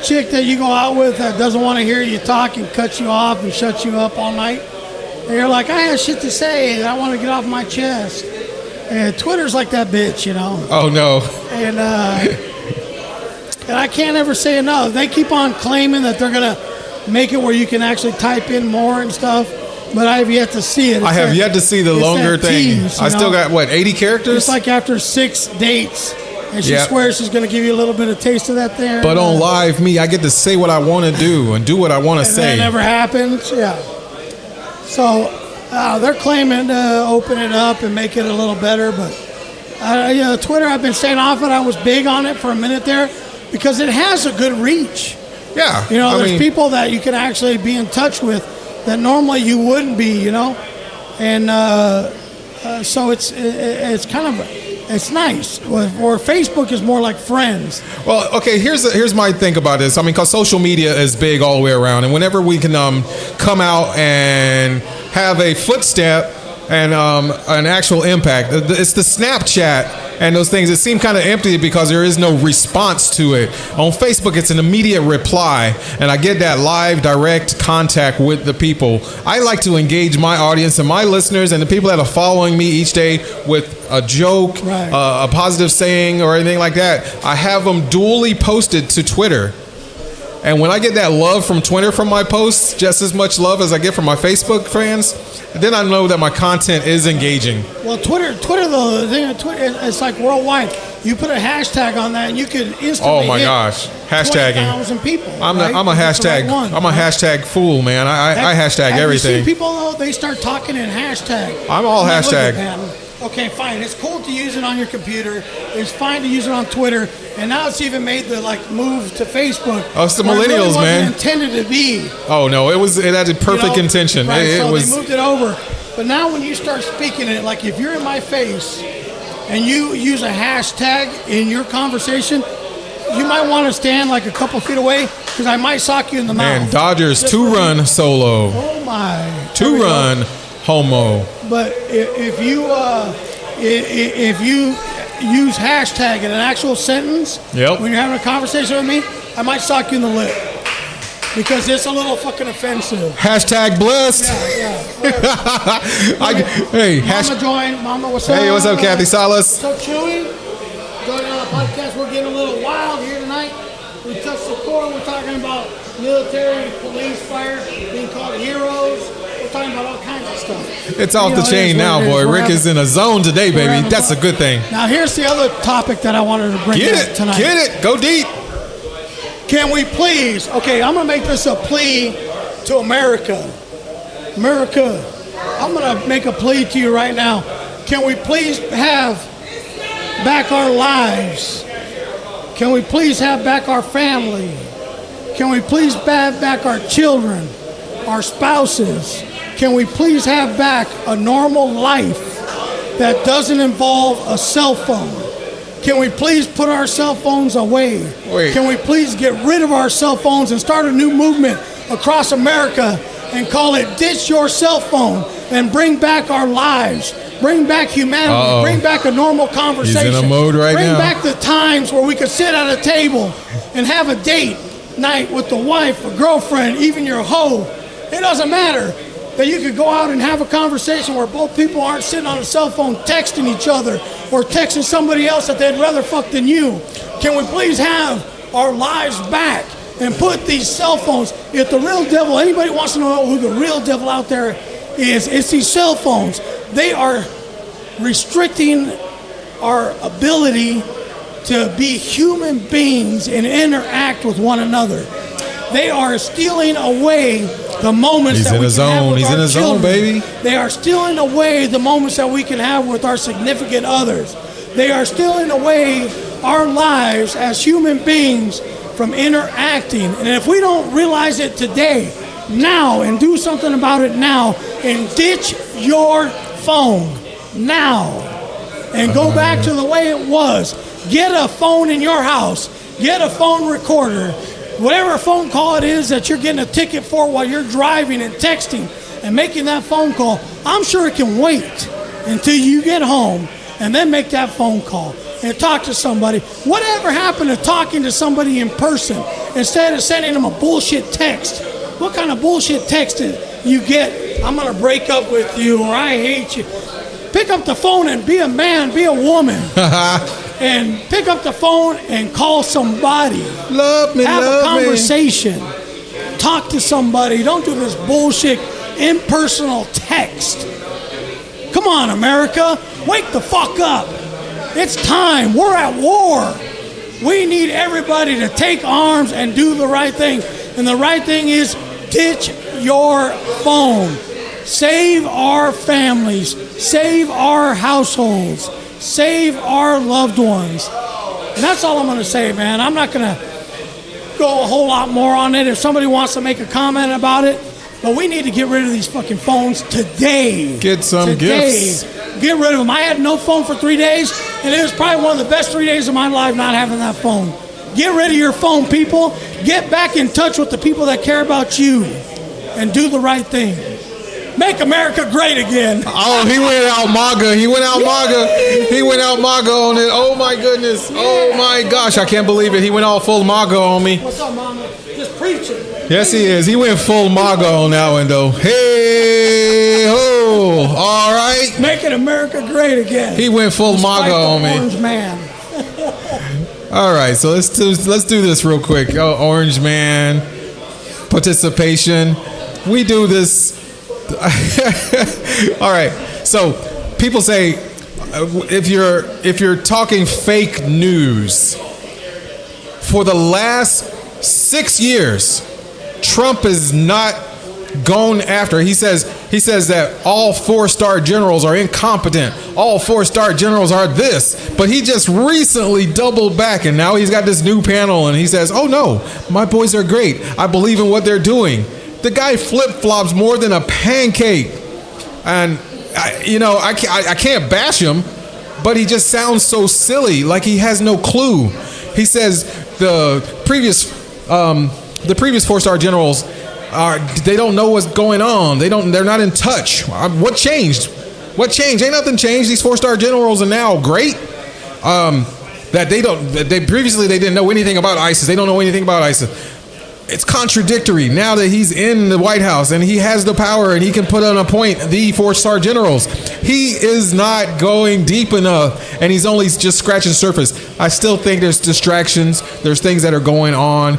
chick that you go out with that doesn't want to hear you talk and cuts you off and shuts you up all night. And you're like, I have shit to say. I want to get off my chest. And Twitter's like that bitch, you know. Oh, no. And I can't ever say enough. They keep on claiming that they're going to make it where you can actually type in more and stuff, but I have yet to see it. I have yet to see the longer thing. Tease, I still got, 80 characters? It's like after 6 dates, and she swears she's going to give you a little bit of taste of that there. But on live me, I get to say what I want to do and do what I want to say. That never happens, yeah. So they're claiming to open it up and make it a little better, but Twitter, I've been staying off it. I was big on it for a minute there because it has a good reach. Yeah. You know, there's people that you can actually be in touch with that normally you wouldn't be, you know? And so it's kind of, it's nice. Or Facebook is more like friends. Well, okay, here's my think about this. I mean, because social media is big all the way around. And whenever we can come out and have a footstep and an actual impact, it's the Snapchat and those things. It seem kind of empty because there is no response to it. On Facebook, it's an immediate reply, and I get that live, direct contact with the people. I like to engage my audience and my listeners and the people that are following me each day with a joke, right, a positive saying, or anything like that. I have them dually posted to Twitter. And when I get that love from Twitter from my posts, just as much love as I get from my Facebook fans, then I know that my content is engaging. Well, Twitter though, the thing with Twitter, it's like worldwide. You put a hashtag on that, and you could instantly oh my gosh, hashtagging 20,000 people. I'm right? a hashtag. Right one, I'm a hashtag fool, man. I hashtag everything. You see people though, they start talking in hashtag. I'm all like, hashtag. Okay, fine. It's cool to use it on your computer. It's fine to use it on Twitter, and now it's even made the move to Facebook. Oh, it's the millennials, millennials, it wasn't man. Intended to be. Oh no, it had a perfect intention. Right, It so was. they moved it over, but now when you start speaking it, like if you're in my face and you use a hashtag in your conversation, you might want to stand like a couple feet away because I might sock you in the mouth. And Dodgers 2-run solo. Oh my. 2-run homo. But if you use hashtag in an actual sentence, Yep. when you're having a conversation with me, I might sock you in the lip. Because it's a little fucking offensive. Hashtag blessed. Hey, Mama joined. Mama, what's up? Hey, what's up, Kathy Salas? What's up, Chewy? Joining on the podcast. We're getting a little wild here tonight. We touched the core. We're talking about military, police, fire, being called heroes. We're talking about all kinds of stuff. It's off the chain now, boy. Rick is in a zone today, baby. That's a good thing. Now, here's the other topic that I wanted to bring up tonight. Get it. Go deep. Can we please, okay, I'm going to make this a plea to America. America, I'm going to make a plea to you right now. Can we please have back our lives? Can we please have back our family? Can we please have back our children, our spouses? Can we please have back a normal life that doesn't involve a cell phone? Can we please put our cell phones away? Can we please get rid of our cell phones and start a new movement across America and call it Ditch Your Cell Phone and bring back our lives, bring back humanity, bring back a normal conversation. He's in a mode right bring now. back the times where we could sit at a table and have a date night with the wife, a girlfriend, even your hoe. It doesn't matter. That you could go out and have a conversation where both people aren't sitting on a cell phone texting each other or texting somebody else that they'd rather fuck than you. Can we please have our lives back and put these cell phones, if the real devil, anybody wants to know who the real devil out there is, it's these cell phones. They are restricting our ability to be human beings and interact with one another. They are stealing away the moments that we can have with our children. Baby. They are stealing away the moments that we can have with our significant others. They are stealing away our lives as human beings from interacting. And if we don't realize it today, now, and do something about it now, and ditch your phone now, and go back to the way it was. Get a phone in your house. Get a phone recorder. Whatever phone call it is that you're getting a ticket for while you're driving and texting and making that phone call, I'm sure it can wait until you get home and then make that phone call and talk to somebody. Whatever happened to talking to somebody in person instead of sending them a bullshit text? What kind of bullshit text did you get? I'm going to break up with you, or I hate you. Pick up the phone and be a man, be a woman. And pick up the phone and call somebody. Love me, have love a conversation. Talk to somebody. Don't do this bullshit impersonal text. Come on, America. Wake the fuck up. It's time. We're at war. We need everybody to take arms and do the right thing. And the right thing is ditch your phone. Save our families. Save our households. Save our loved ones. And that's all I'm going to say, man. I'm not going to go a whole lot more on it. If somebody wants to make a comment about it, but we need to get rid of these fucking phones today. Get some gifts. Get rid of them. I had no phone for 3 days, and it was probably one of the best 3 days of my life not having that phone. Get rid of your phone, people. Get back in touch with the people that care about you and do the right thing. Make America great again. Oh, he went out MAGA. He went out MAGA. He went out MAGA on it. Oh, my goodness. Oh, my gosh. I can't believe it. He went all full MAGA on me. What's up, mama? Just preaching. Yes, he is. He went full MAGA on that one, though. Hey, ho. All right. Making America great again. He went full MAGA on me. Orange man. All right, so let's do this real quick. Oh, Orange Man, participation. We do this. All right. So people say if you're talking fake news, for the last 6 years, Trump is not gone after. He says that all 4-star generals are incompetent. All 4-star generals are this. But he just recently doubled back, and now he's got this new panel, and he says, "Oh no, my boys are great. I believe in what they're doing." The guy flip-flops more than a pancake, and I can't bash him, but he just sounds so silly, like he has no clue. He says the previous 4-star generals they don't know what's going on. They're not in touch. What changed? What changed? Ain't nothing changed. These 4-star generals are now great. that they previously they didn't know anything about ISIS. They don't know anything about ISIS. It's contradictory now that he's in the White House and he has the power and he can put on a point the 4-star generals. He is not going deep enough and he's only just scratching the surface. I still think there's distractions. There's things that are going on,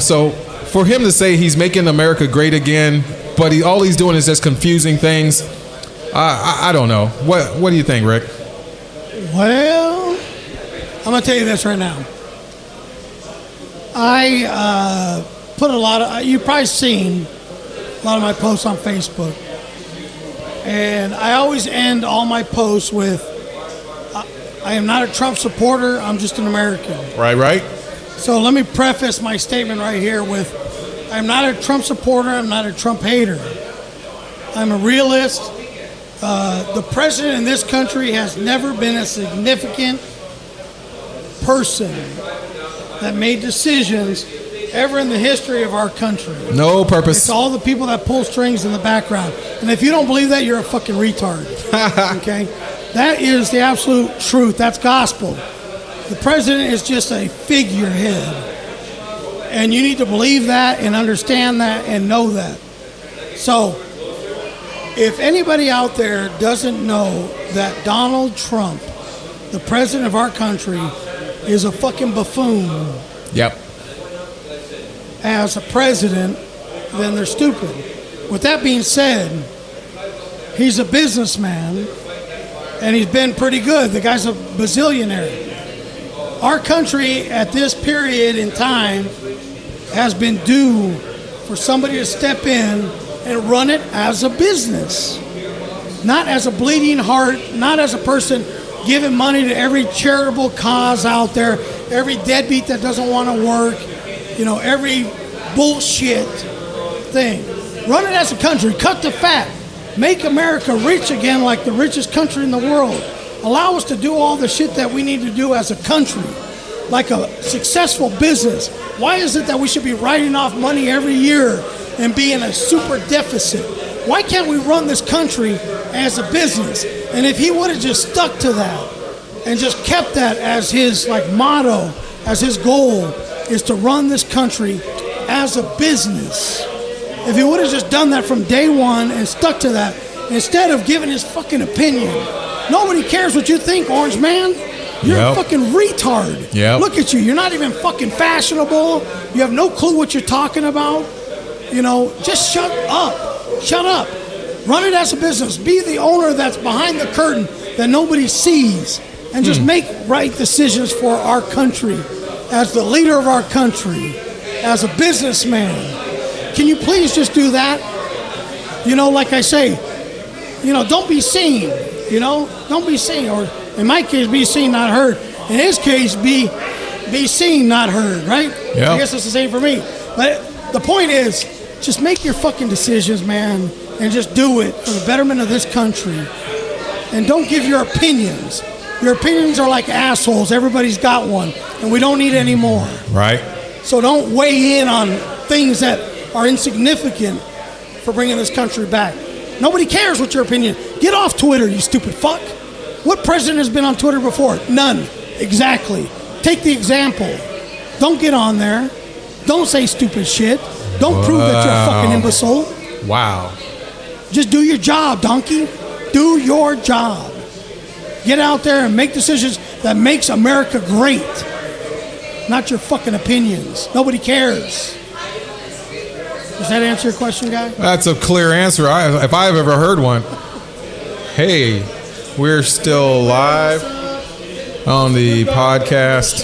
so for him to say he's making America great again, but all he's doing is just confusing things. I don't know. What do you think, Rick? Well, I'm going to tell you this right now. I put a lot of, you've probably seen a lot of my posts on Facebook. And I always end all my posts with, I am not a Trump supporter, I'm just an American. Right. So let me preface my statement right here with, I'm not a Trump supporter, I'm not a Trump hater. I'm a realist. The president in this country has never been a significant person that made decisions ever in the history of our country. No purpose. It's all the people that pull strings in the background. And if you don't believe that, you're a fucking retard. Okay? That is the absolute truth. That's gospel. The president is just a figurehead. And you need to believe that and understand that and know that. So, if anybody out there doesn't know that Donald Trump, the president of our country, is a fucking buffoon. Yep. As a president, then they're stupid. With that being said, he's a businessman and he's been pretty good. The guy's a bazillionaire. Our country at this period in time has been due for somebody to step in and run it as a business. Not as a bleeding heart, not as a person giving money to every charitable cause out there, every deadbeat that doesn't want to work, every bullshit thing. Run it as a country. Cut the fat. Make America rich again like the richest country in the world. Allow us to do all the shit that we need to do as a country, like a successful business. Why is it that we should be writing off money every year and be in a super deficit? Why can't we run this country as a business? And if he would have just stuck to that and just kept that as his motto, as his goal, is to run this country as a business. If he would have just done that from day one and stuck to that, instead of giving his fucking opinion. Nobody cares what you think, Orange Man. You're a fucking retard. Yep. Look at you. You're not even fucking fashionable. You have no clue what you're talking about. Just shut up. Shut up. Run it as a business. Be the owner that's behind the curtain that nobody sees. And just make right decisions for our country. As the leader of our country. As a businessman. Can you please just do that? Like I say, don't be seen. Don't be seen. Or in my case, be seen, not heard. In his case, be seen, not heard, right? Yeah. I guess it's the same for me. But the point is, just make your fucking decisions, man, and just do it for the betterment of this country. And don't give your opinions. Your opinions are like assholes. Everybody's got one, and we don't need any more. Right. So don't weigh in on things that are insignificant for bringing this country back. Nobody cares what your opinion. Get off Twitter, you stupid fuck. What president has been on Twitter before? None. Exactly. Take the example. Don't get on there. Don't say stupid shit. Don't prove that you're a fucking imbecile. Wow. Just do your job, donkey. Do your job. Get out there and make decisions that makes America great. Not your fucking opinions. Nobody cares. Does that answer your question, guy? That's a clear answer. If I've ever heard one. Hey, we're still live on the podcast,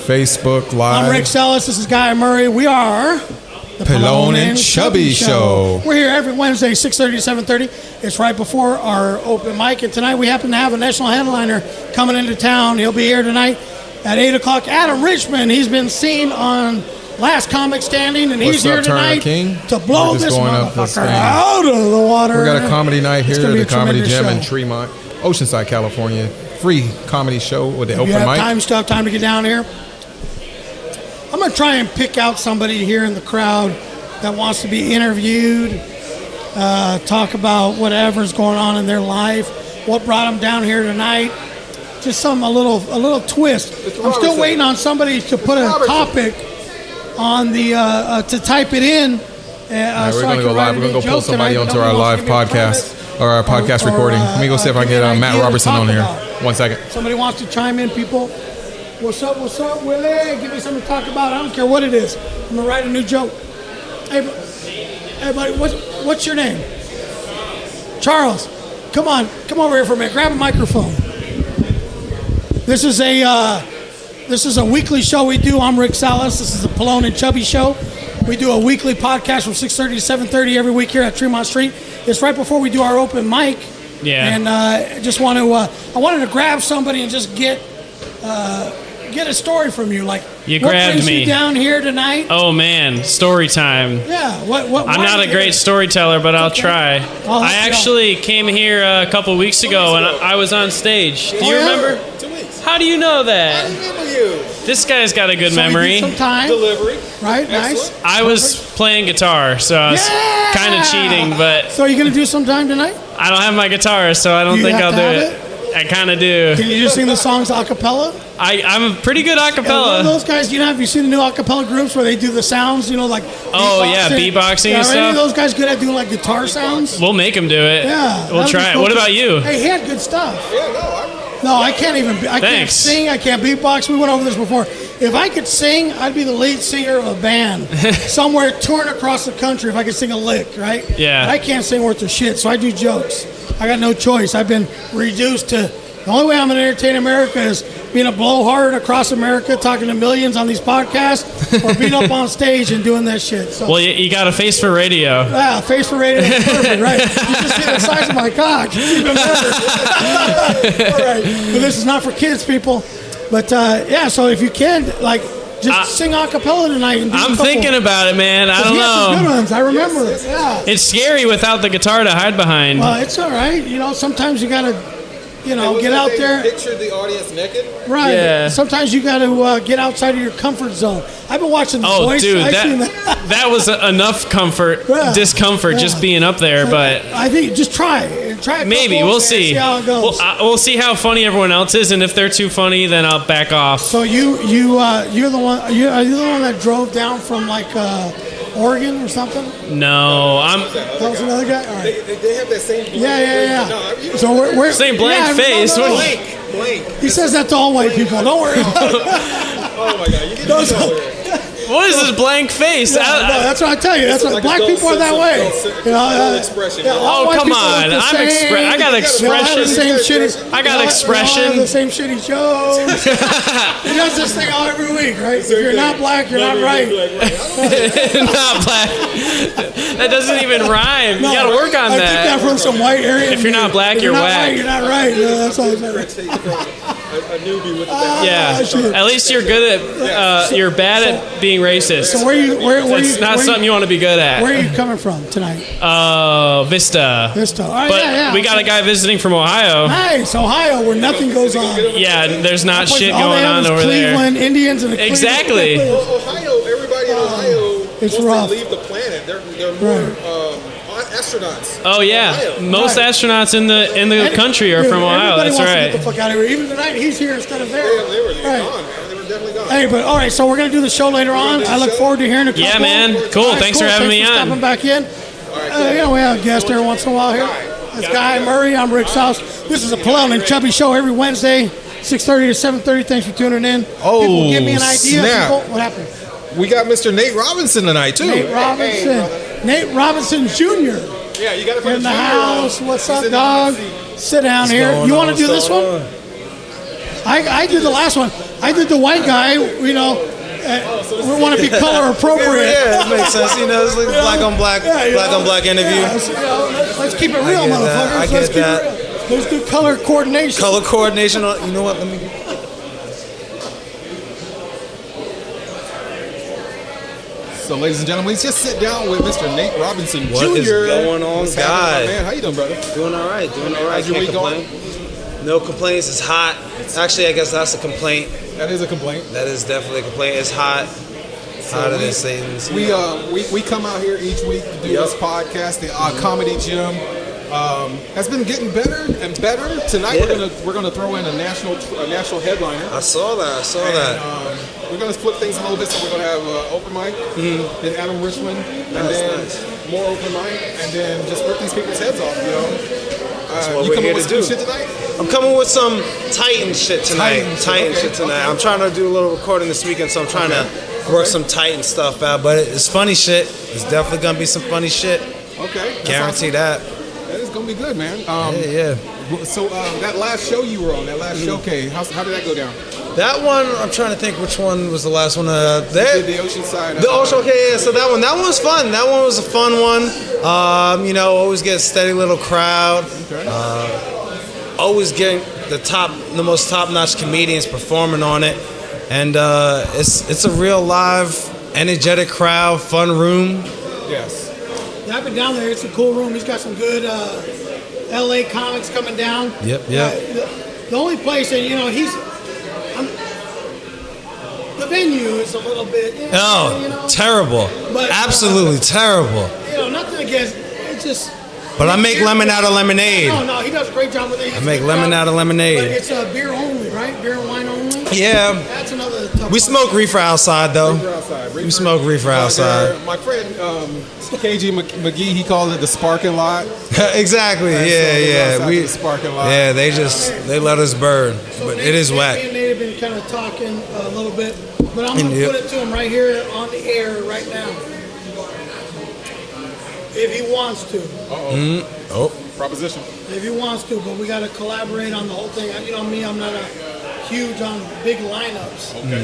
Facebook Live. I'm Rick Sellis. This is Guy Murray. We are the Pelon and Chubby Show. We're here every Wednesday, 6:30 to 7:30. It's right before our open mic. And tonight we happen to have a national headliner coming into town. He'll be here tonight at 8 o'clock. Adam Richmond. He's been seen on Last Comic Standing, and he's here tonight to blow this motherfucker out of the water. We got a comedy night here at the Comedy Gym show in Tremont, Oceanside, California. Free comedy show with the open mic. Time to get down here. I'm going to try and pick out somebody here in the crowd that wants to be interviewed, talk about whatever's going on in their life, what brought them down here tonight. just a little twist. I'm still Robertson. waiting on somebody to put a topic on the to type it in. We're going to go live. We're going to go pull somebody onto our live podcast or our podcast recording. Let me go see if I can get Matt Robertson on here. 1 second. Somebody wants to chime in, people. What's up, Willie? Give me something to talk about. I don't care what it is. I'm going to write a new joke. Hey, buddy, what's your name? Charles. Come over here for a minute. Grab a microphone. This is a weekly show we do. I'm Rick Salas. This is the Pelon and Chubby show. We do a weekly podcast from 6:30 to 7:30 every week here at Tremont Street. It's right before we do our open mic. Yeah. And I wanted to grab somebody and just get a story from you. Like, You what grabbed brings me. you down here tonight? Oh man, story time. Yeah. What? I'm not a great storyteller, but I'll Okay. try. Oh, I actually came here a couple weeks ago, and I was on stage. Do you yeah? remember? 2 weeks. How do you know that? I remember you. This guy's got a good So you memory. did some time, Delivery. right? Nice. Excellent. I was playing guitar, so I was Yeah! kind of cheating, but So are you gonna do some time tonight? I don't have my guitar, so I don't You think have I'll to do have it. I kind of do. Can you just sing the songs a cappella? I'm a pretty good One of acapella. those guys, have you seen the new a cappella groups where they do the sounds, like Oh, yeah, beatboxing and Are any of stuff. those guys good at doing like guitar sounds? We'll make him do it. Yeah. We'll that'd be try it. cool. What about you? Hey, he had good stuff. Yeah, No, I can't even. I can't Thanks. sing. I can't beatbox. We went over this before. If I could sing, I'd be the lead singer of a band somewhere touring across the country. If I could sing a lick, right? Yeah. But I can't sing worth of shit, so I do jokes. I got no choice. I've been reduced to the only way I'm going to entertain America is being a blowhard across America, talking to millions on these podcasts, or being up on stage and doing that shit. So. Well, you got a face for radio. Yeah, face for radio is perfect, right? You just see the size of my cock. Even better. All right. But this is not for kids, people. But, so if you can, just sing a cappella tonight. And do a I'm couple. thinking about it, man. I don't He had some good know. ones. I remember. Yeah. It's scary without the guitar to hide behind. Well, it's all right. Sometimes you got to, get out there. Picture the audience naked. Right. Yeah. Sometimes you got to get outside of your comfort zone. I've been watching The Oh, Voice. dude, I've seen that was enough Yeah. discomfort Yeah. just being up there, but I think just try it. Try a maybe couple we'll and see. how it goes. We'll see how funny everyone else is, and if they're too funny, then I'll back off. So you're the one. Are you the one that drove down from Oregon or something? No, That was another guy. All right. They have that same. Yeah. No, you- So we're Same blank face. No. blank. He says that to all white people. Don't worry. Oh my God, you get Those- what is this blank face? No, that's what I tell you. That's what like black adult people are that sense way. of- adult expression. all Oh, white come people look on. the I same. got They all have expression. the same shitty. I got they all expression. have the same shitty jokes. He does this thing all every week, right? If you're not black, you're not right. Not black. That doesn't even rhyme. You gotta work on I took that that. from some white area. If you're not black, If you're not whack. Right, you're not right. No, that's all I'm saying. A newbie with the Yeah. shit. At least you're good at. You're bad at being racist. So where you? That's not something you want to be good Where are at. you coming from tonight? Vista. Vista. All right, But yeah. we got a guy visiting from Ohio. Nice, Ohio, where nothing goes on. Yeah, there's not shit All they going have on is over there. Cleveland Indians and the Exactly. Cleveland Ohio, everybody in Ohio, It's once rough. they leave the planet, they're more astronauts. Oh yeah, Ohio. most Right. astronauts in the country are Dude, from Ohio. everybody That's wants to right. get the fuck out of here. Even tonight, he's here instead of there. They were Right. gone, man. They were definitely gone. Hey, but all right, so we're gonna do the show later on. I look forward to hearing a couple. Yeah, man. Cool. All right, Thanks for having me Thanks for on. stopping back in. We have a guest every once in a while here. That's Guy Murray. I'm Rick Sauce. This is a Pelon and Chubby show every Wednesday, 6:30 to 7:30. Thanks for tuning in. Oh, People, give me an idea. snap. People, what happened? We got Mr. Nate Robinson tonight, too. Nate Robinson. Nate Robinson Jr. Yeah, you got to put in the Junior house. on. What's He's up, in the dog? seat. Sit down here. You want to do this one? I did the last one. I did the white guy. We want to be color appropriate. Yeah, it makes sense. It's like black on black, black on black interview. Let's keep it real, get that. motherfuckers. I get Let's keep that. it real. Let's do color coordination. Color coordination. You know what? Let me. So, ladies and gentlemen, let's just sit down with Mr. Nate Robinson Jr. What is going on, What's happening, guy? my man? How you doing, brother? Doing all right. Doing all right. How's your Can't week going? complain. No complaints. It's hot. Actually, I guess that's a complaint. That is a complaint. That is definitely a complaint. It's hot. Hotter than Satan's. We come out here each week to do this podcast, the Comedy Gym. has been getting better and better. Tonight we're gonna throw in a national headliner. I saw that. We're gonna flip things a little bit. So we're gonna have open mic, then Adam Richmond, and then more open mic, and then just rip these people's heads off. You know. That's what You we're coming here with to some do. shit tonight? I'm coming with some Titan shit tonight. Titan shit, okay. I'm trying to do a little recording this weekend, so I'm trying to work some Titan stuff out. But it's funny shit. It's definitely gonna be some funny shit. Okay. Guarantee that. That is gonna be good, man. Yeah. So that last show you were on, that last showcase, how did that go down? That one, I'm trying to think which one was the last one. You did the Oceanside. The Ocean, okay, yeah. So that one was fun. That one was a fun one. Always get a steady little crowd. Okay. Always getting the most top-notch comedians performing on it, and it's a real live, energetic crowd, fun room. Yes. Yeah, I've been down there. It's a cool room. He's got some good LA comics coming down. Yep. The only place, and the venue is a little bit. Terrible. But, absolutely terrible. Nothing against. It's just. But I make lemon out of lemonade. No, he does a great job with it. I make lemon out of But lemonade. it's beer only, right? Beer and wine only. Yeah. That's another tough We part. smoke reefer outside though. Reefer outside. We smoke reefer outside. My friend KG McGee, he called it the sparking lot. Exactly. And so Yeah. outside the sparking lot. Yeah, they let us burn, but it is whack. Me and Nate have been kind of talking a little bit, but I'm going to put it to him right here on the air right now. If he wants to. Proposition. If he wants to, but we got to collaborate on the whole thing. You know me, I'm not a huge on big lineups. Okay.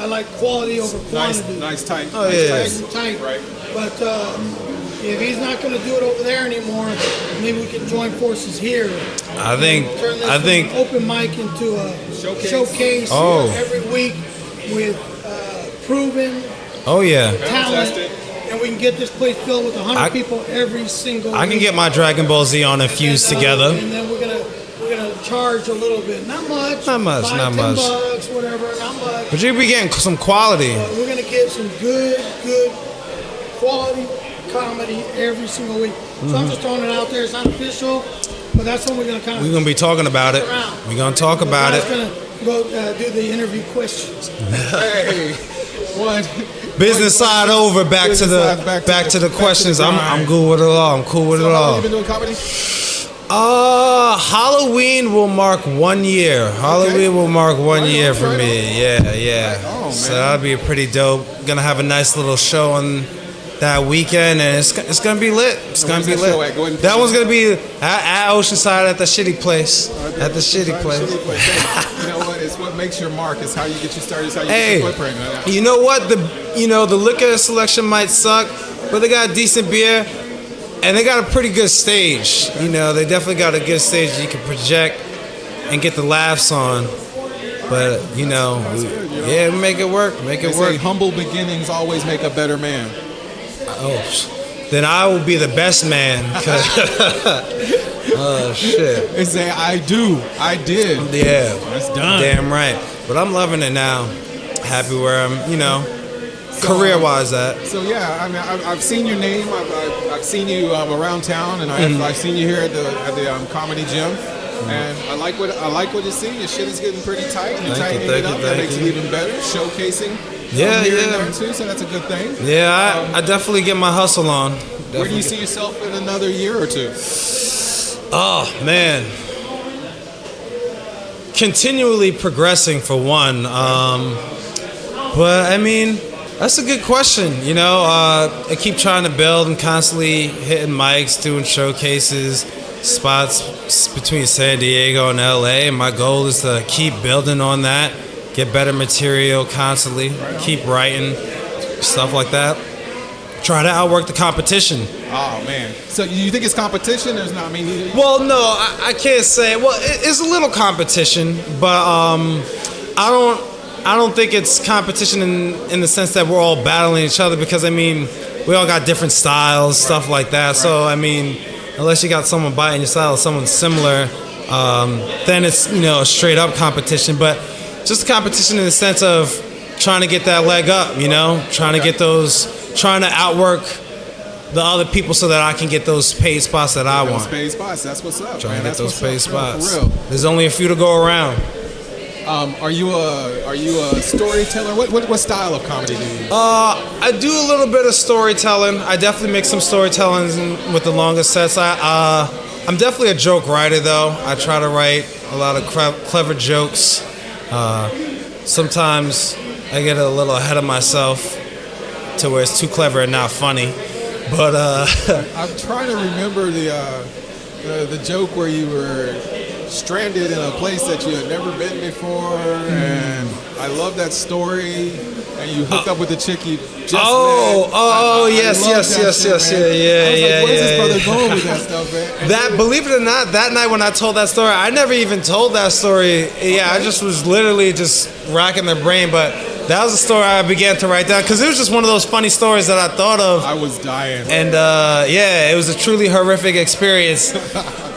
I like quality over quantity. Nice tight. Oh, yeah. Nice and tight. Right. But if he's not going to do it over there anymore, maybe we can join forces here. I think Turn this from an open mic into a showcase every week with proven talent. And we can get this place filled with 100 people every single week. I can get my Dragon Ball Z on and fuse together. And then we're gonna charge a little bit, not much, Not much. $10, whatever, not much. But you'll be getting some quality. But we're gonna get some good quality comedy every single week. So I'm just throwing it out there. It's not official, but that's what we're gonna kind of. We're gonna be talking about it. We're gonna talk about it. Gonna go do the interview questions. Hey, what? Business side over. Back to the questions. I'm good with it all. I'm cool with it How long all. you been doing comedy? Halloween will mark 1 year. Halloween will mark 1 year for me. Yeah. Oh, So man. that'll be pretty dope. Gonna have a nice little show on that weekend, and it's gonna be lit. It's gonna be Where's that show at? Go ahead lit. and That put one's it gonna be at Oceanside at the shitty place. At the shitty place. You know what? It's what makes your mark. It's how you get you started. It's how you Hey, get your footprint. you know what? The liquor selection might suck, but they got decent beer, and they got a pretty good stage. They definitely got a good stage you can project and get the laughs on. But we make it work. Make They it say work. humble beginnings always make a better man. Oh, then I will be the best man. Oh shit. They say I did. Yeah. That's done. Damn right. But I'm loving it now. Happy where I'm, career-wise at. So yeah, I mean, I've seen your name. I've seen you around town, and I've seen you here at the comedy gym. And I like what you see. Your shit is getting pretty tight. You're tightening it up. That makes it even better. Showcasing. Yeah, here yeah. and there too. So that's a good thing. Yeah, I definitely get my hustle on. Where do you see yourself in another year or two? Oh man, continually progressing for one. But I mean, that's a good question. I keep trying to build and constantly hitting mics, doing showcases, spots between San Diego and LA. And my goal is to keep building on that, get better material constantly, keep writing stuff like that. Try to outwork the competition. Oh man! So you think it's competition? There's not. I mean, Well, no, I can't say. Well, it's a little competition, but I don't think it's competition in the sense that we're all battling each other, because we all got different styles, stuff like that. So unless you got someone biting your style, someone similar, then it's a straight up competition. But just a competition in the sense of trying to get that leg up, trying to get those. Trying to outwork the other people so that I can get those paid spots that I Those want. paid spots. That's what's up, Trying man. to get That's those what's paid up, bro, spots. for real. There's only a few to go around. Are you a storyteller? What style of comedy do you? I do a little bit of storytelling. I definitely make some storytelling with the longest sets. I'm definitely a joke writer, though. I try to write a lot of clever jokes. Sometimes I get a little ahead of myself to where it's too clever and not funny. But I'm trying to remember the joke where you were stranded in a place that you had never been before, and I love that story. And you hooked up with the chick you just met. Yes. Where's this brother going with that stuff, man? Believe it or not, that night when I told that story, I never even told that story. Yeah, I just was literally just racking their brain, but that was a story I began to write down because it was just one of those funny stories that I thought of. I was dying. And it was a truly horrific experience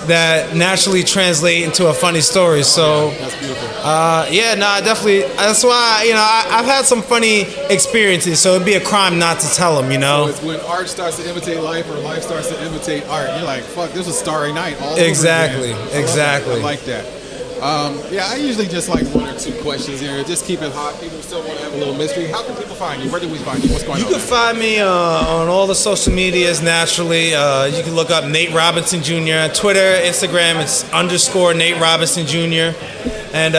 that naturally translate into a funny story. So, that's beautiful. I definitely. That's why I've had some funny experiences. So it'd be a crime not to tell them. So it's when art starts to imitate life, or life starts to imitate art. You're like, fuck, this was Starry Night all over Exactly. again. Exactly. I like that. I usually just like one or two questions here. Just keep it hot. People still want to have a little mystery. How can people find you? Where do we find you? What's going on? You can find me on all the social medias naturally. You can look up Nate Robinson Jr. Twitter, Instagram, it's _ Nate Robinson Jr. And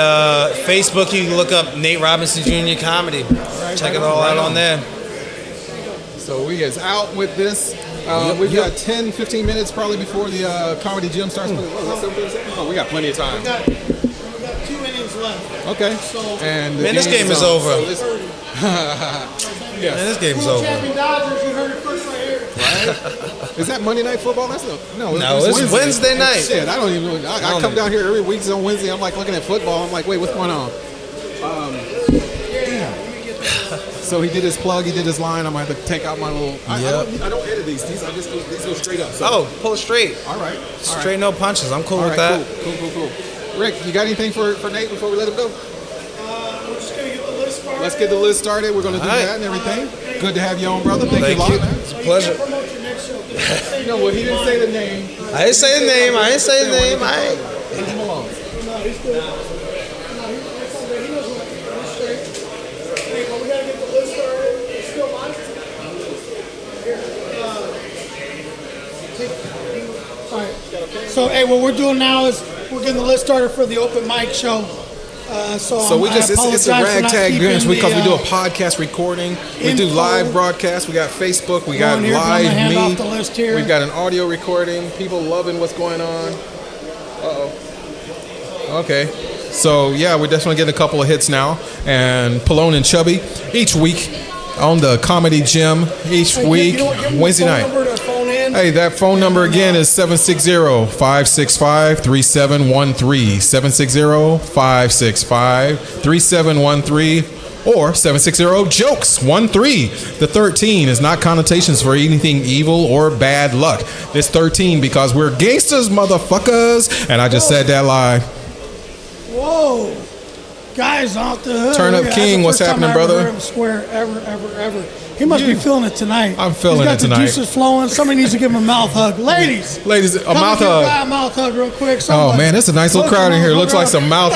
Facebook, you can look up Nate Robinson Jr. Comedy. Check it all out on there. So we is out with this. We've got 10, 15 minutes probably before the comedy gym starts. Oh, we got plenty of time. We got 2 innings left. Okay. And the Man, this game is on. over. So this- Man, this game's Cool over. champion Dodgers, you heard it first right here. Is that Monday Night Football? That's No, it's Wednesday night. Shit, I don't even know. I come down here every week on Wednesday. I'm like looking at football. I'm like, wait, what's going on? So he did his plug. He did his line. I'm going to have to take out my little. I don't edit these. These go straight up. So. Pull it straight. All right. Straight, no punches. I'm cool All with right, that. Cool. Rick, you got anything for Nate before we let him go? We're just going to get the list started. Let's get the list started. We're going to do All right. that and everything. Good to have you on, brother. Thank you a lot, man. It's a pleasure. Promote your next show. No, well, he didn't say the name. I didn't say the name. Leave him alone. No, he's good. No, he's okay. He knows what he's straight. Hey, but we got to get the list started. It's still mine. Here. All right. So, hey, what we're doing now is we're getting the list started for the open mic show. So we I just it's a apologize for not ragtag keeping bunch because we the, do a podcast recording. We do info. live broadcasts. We got Facebook. We got on here, but I'm live gonna hand me. off the list here. We've got an audio recording. People loving what's going on. Okay. So yeah, we're definitely getting a couple of hits now. And Pelon and Chubby each week on the Comedy Gym each week, Give them Wednesday the night. phone number to phone in. Hey, that phone number again is 760-565-3713. 760-565-3713 or 760-JOKES-13. The 13 is not connotations for anything evil or bad luck. It's 13 because we're gangsters, motherfuckers. And I just said that live. Whoa. Guys off the hood. Turn up That's King, the what's first time happening, I ever brother? heard him swear ever. He must be feeling it tonight. I'm feeling He's got it tonight. The juices flowing. Somebody needs to give him a mouth hug. Ladies, A come mouth give hug. guy a mouth hug real quick. Oh Somebody. man, it's a nice little crowd in here. Looks like some mouth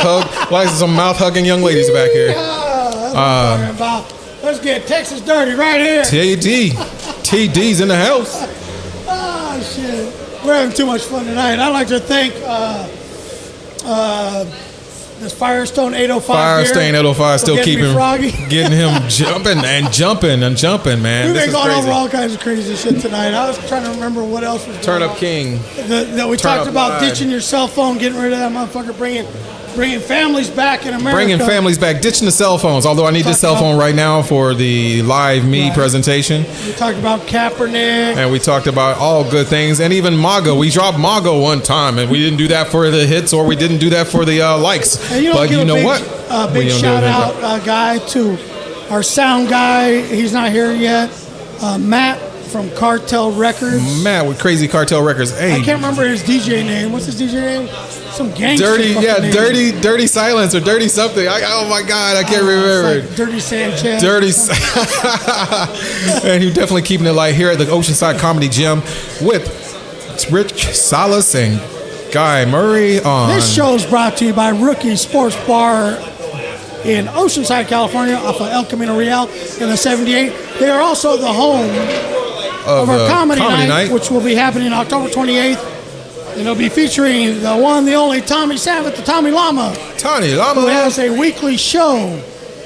hugging young ladies back here. Yeah, that's what I'm talking about. Let's get Texas dirty right here. TD's in the house. Oh shit, we're having too much fun tonight. I'd like to thank this Firestone 805. Firestone 805 still getting me keeping froggy. getting him jumping, man. We've This been is going over crazy. all kinds of crazy shit tonight. I was trying to remember what else was Turn going up on. King. That we Turn talked up about live. ditching your cell phone, getting rid of that motherfucker, bringing families back in America. Bringing families back, ditching the cell phones. Although I need this cell phone right now for the live me Right. presentation. We talked about Kaepernick. And we talked about all good things. And even MAGA. We dropped MAGA one time. And we didn't do that for the hits or we didn't do that for the likes. And But give you a know big, what? We big don't do shout it. out, guy, to our sound guy. He's not here yet. Matt from Cartel Records. Matt with Crazy Cartel Records. Hey, I can't remember his DJ name. What's his DJ name? Some gangster. Dirty Silence or Dirty something. Oh my God, I can't remember. Like Dirty Sanchez. And he's definitely keeping it light here at the Oceanside Comedy Gym with Rich Salas and Guy Murray on. This show is brought to you by Rookie Sports Bar in Oceanside, California, off of El Camino Real in the 78. They are also the home of our comedy night, which will be happening October 28th. And it'll be featuring the one, the only Tommy Savage, the Tommy Llama. Who has a weekly show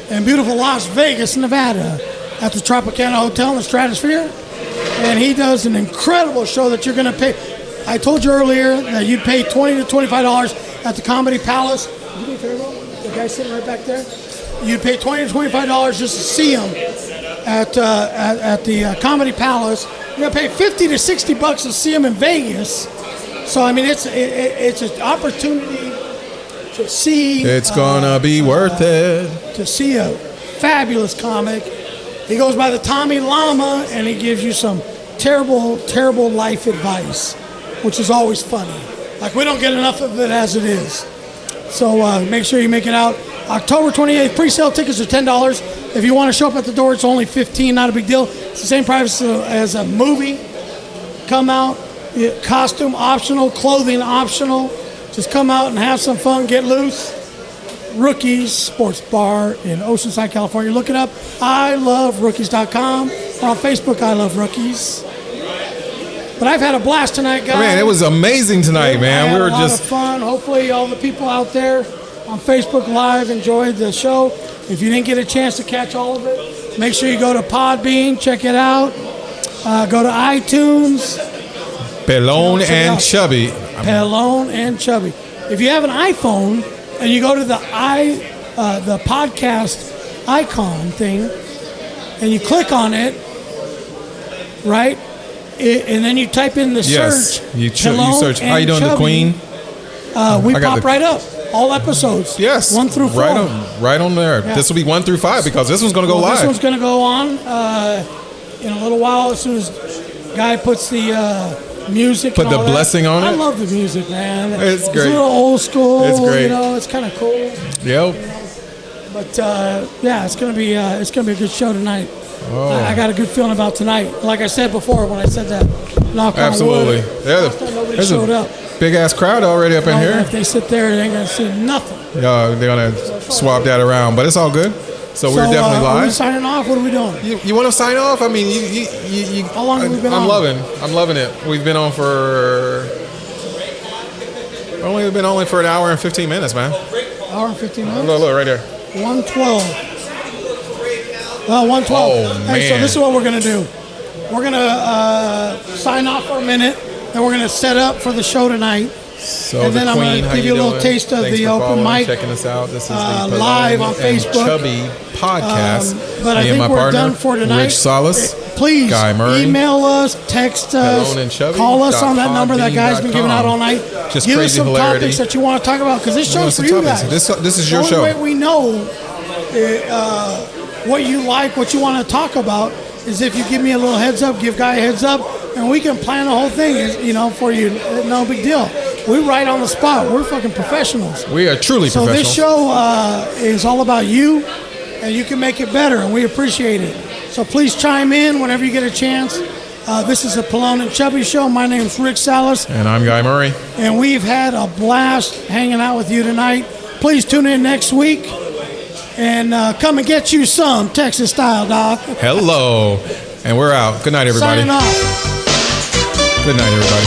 in beautiful Las Vegas, Nevada, at the Tropicana Hotel in the Stratosphere. And he does an incredible show that you're going to pay. I told you earlier that you'd pay $20 to $25 at the Comedy Palace. Do me a favor, the guy sitting right back there. You'd pay $20 to $25 just to see him at the Comedy Palace. You're going to pay $50 to $60 to see him in Vegas. So I mean, it's an opportunity to see. It's gonna be worth it to see a fabulous comic. He goes by the Tommy Llama, and he gives you some terrible, terrible life advice, which is always funny. Like, we don't get enough of it as it is. So make sure you make it out. October 28th, pre-sale tickets are $10. If you want to show up at the door, it's only $15. Not a big deal. It's the same price as a movie. Come out. Costume optional, clothing optional. Just come out and have some fun, get loose. Rookies Sports Bar in Oceanside, California. Look it up. ILoveRookies.com. Or on Facebook, I Love Rookies. But I've had a blast tonight, guys. Man, it was amazing tonight, man. We were just fun. Hopefully, all the people out there on Facebook Live enjoyed the show. If you didn't get a chance to catch all of it, make sure you go to Podbean, check it out. Go to iTunes. Pelon and Chubby. Pelon and Chubby. If you have an iPhone and you go to the podcast icon thing and you click on it, right? And then you type in the search. You search. How you doing, Chubby, the Queen? We pop right up. All episodes. Yes. 1 through 4. Right on there. Yeah. This will be 1 through 5 because this one's going to go live. This one's going to go on in a little while as soon as Guy puts the music. Put the blessing on it. I love the music, man. It's great. It's a little old school. It's great. You know, it's kind of cool. Yep. But yeah, it's gonna be a good show tonight. Oh. I got a good feeling about tonight. Like I said before, when I said that, knock absolutely. on wood. Yeah, Nobody showed up. Big ass crowd already up in here. If they sit there, they ain't gonna see nothing. Yeah, they're gonna swap that around, but it's all good. So we're definitely live. Are we signing off? What are we doing? You want to sign off? I mean, you how long have we been on? I'm loving it. We've been on for only for an hour and 15 minutes, man. Hour and 15 minutes. Look right there. 112. Well, 112. Oh, hey, so man. this is what we're gonna do. We're gonna sign off for a minute, and we're gonna set up for the show tonight. So and then the I'm Queen, going to give you a little taste of the open mic. Checking us out. This is the live on Pelon and Facebook. Chubby podcast. But I think we're done for tonight. Rich Salas, please Guy Murray, email us, text us, call us on that number that Guy's been giving out all night. Just give crazy us some hilarity. topics that you want to talk about because this show's for you guys. This is your show. The only way we know what you like, what you want to talk about is if you give me a little heads up, give Guy a heads up, and we can plan the whole thing, for you. No big deal. We're right on the spot. We're fucking professionals. We are truly professional. So this show is all about you, and you can make it better, and we appreciate it. So please chime in whenever you get a chance. This is the Pelon and Chubby Show. My name's Rick Salas. And I'm Guy Murray. And we've had a blast hanging out with you tonight. Please tune in next week. And come and get you some Texas style, dog. Hello. And we're out. Good night, everybody. Signing off. Good night, everybody.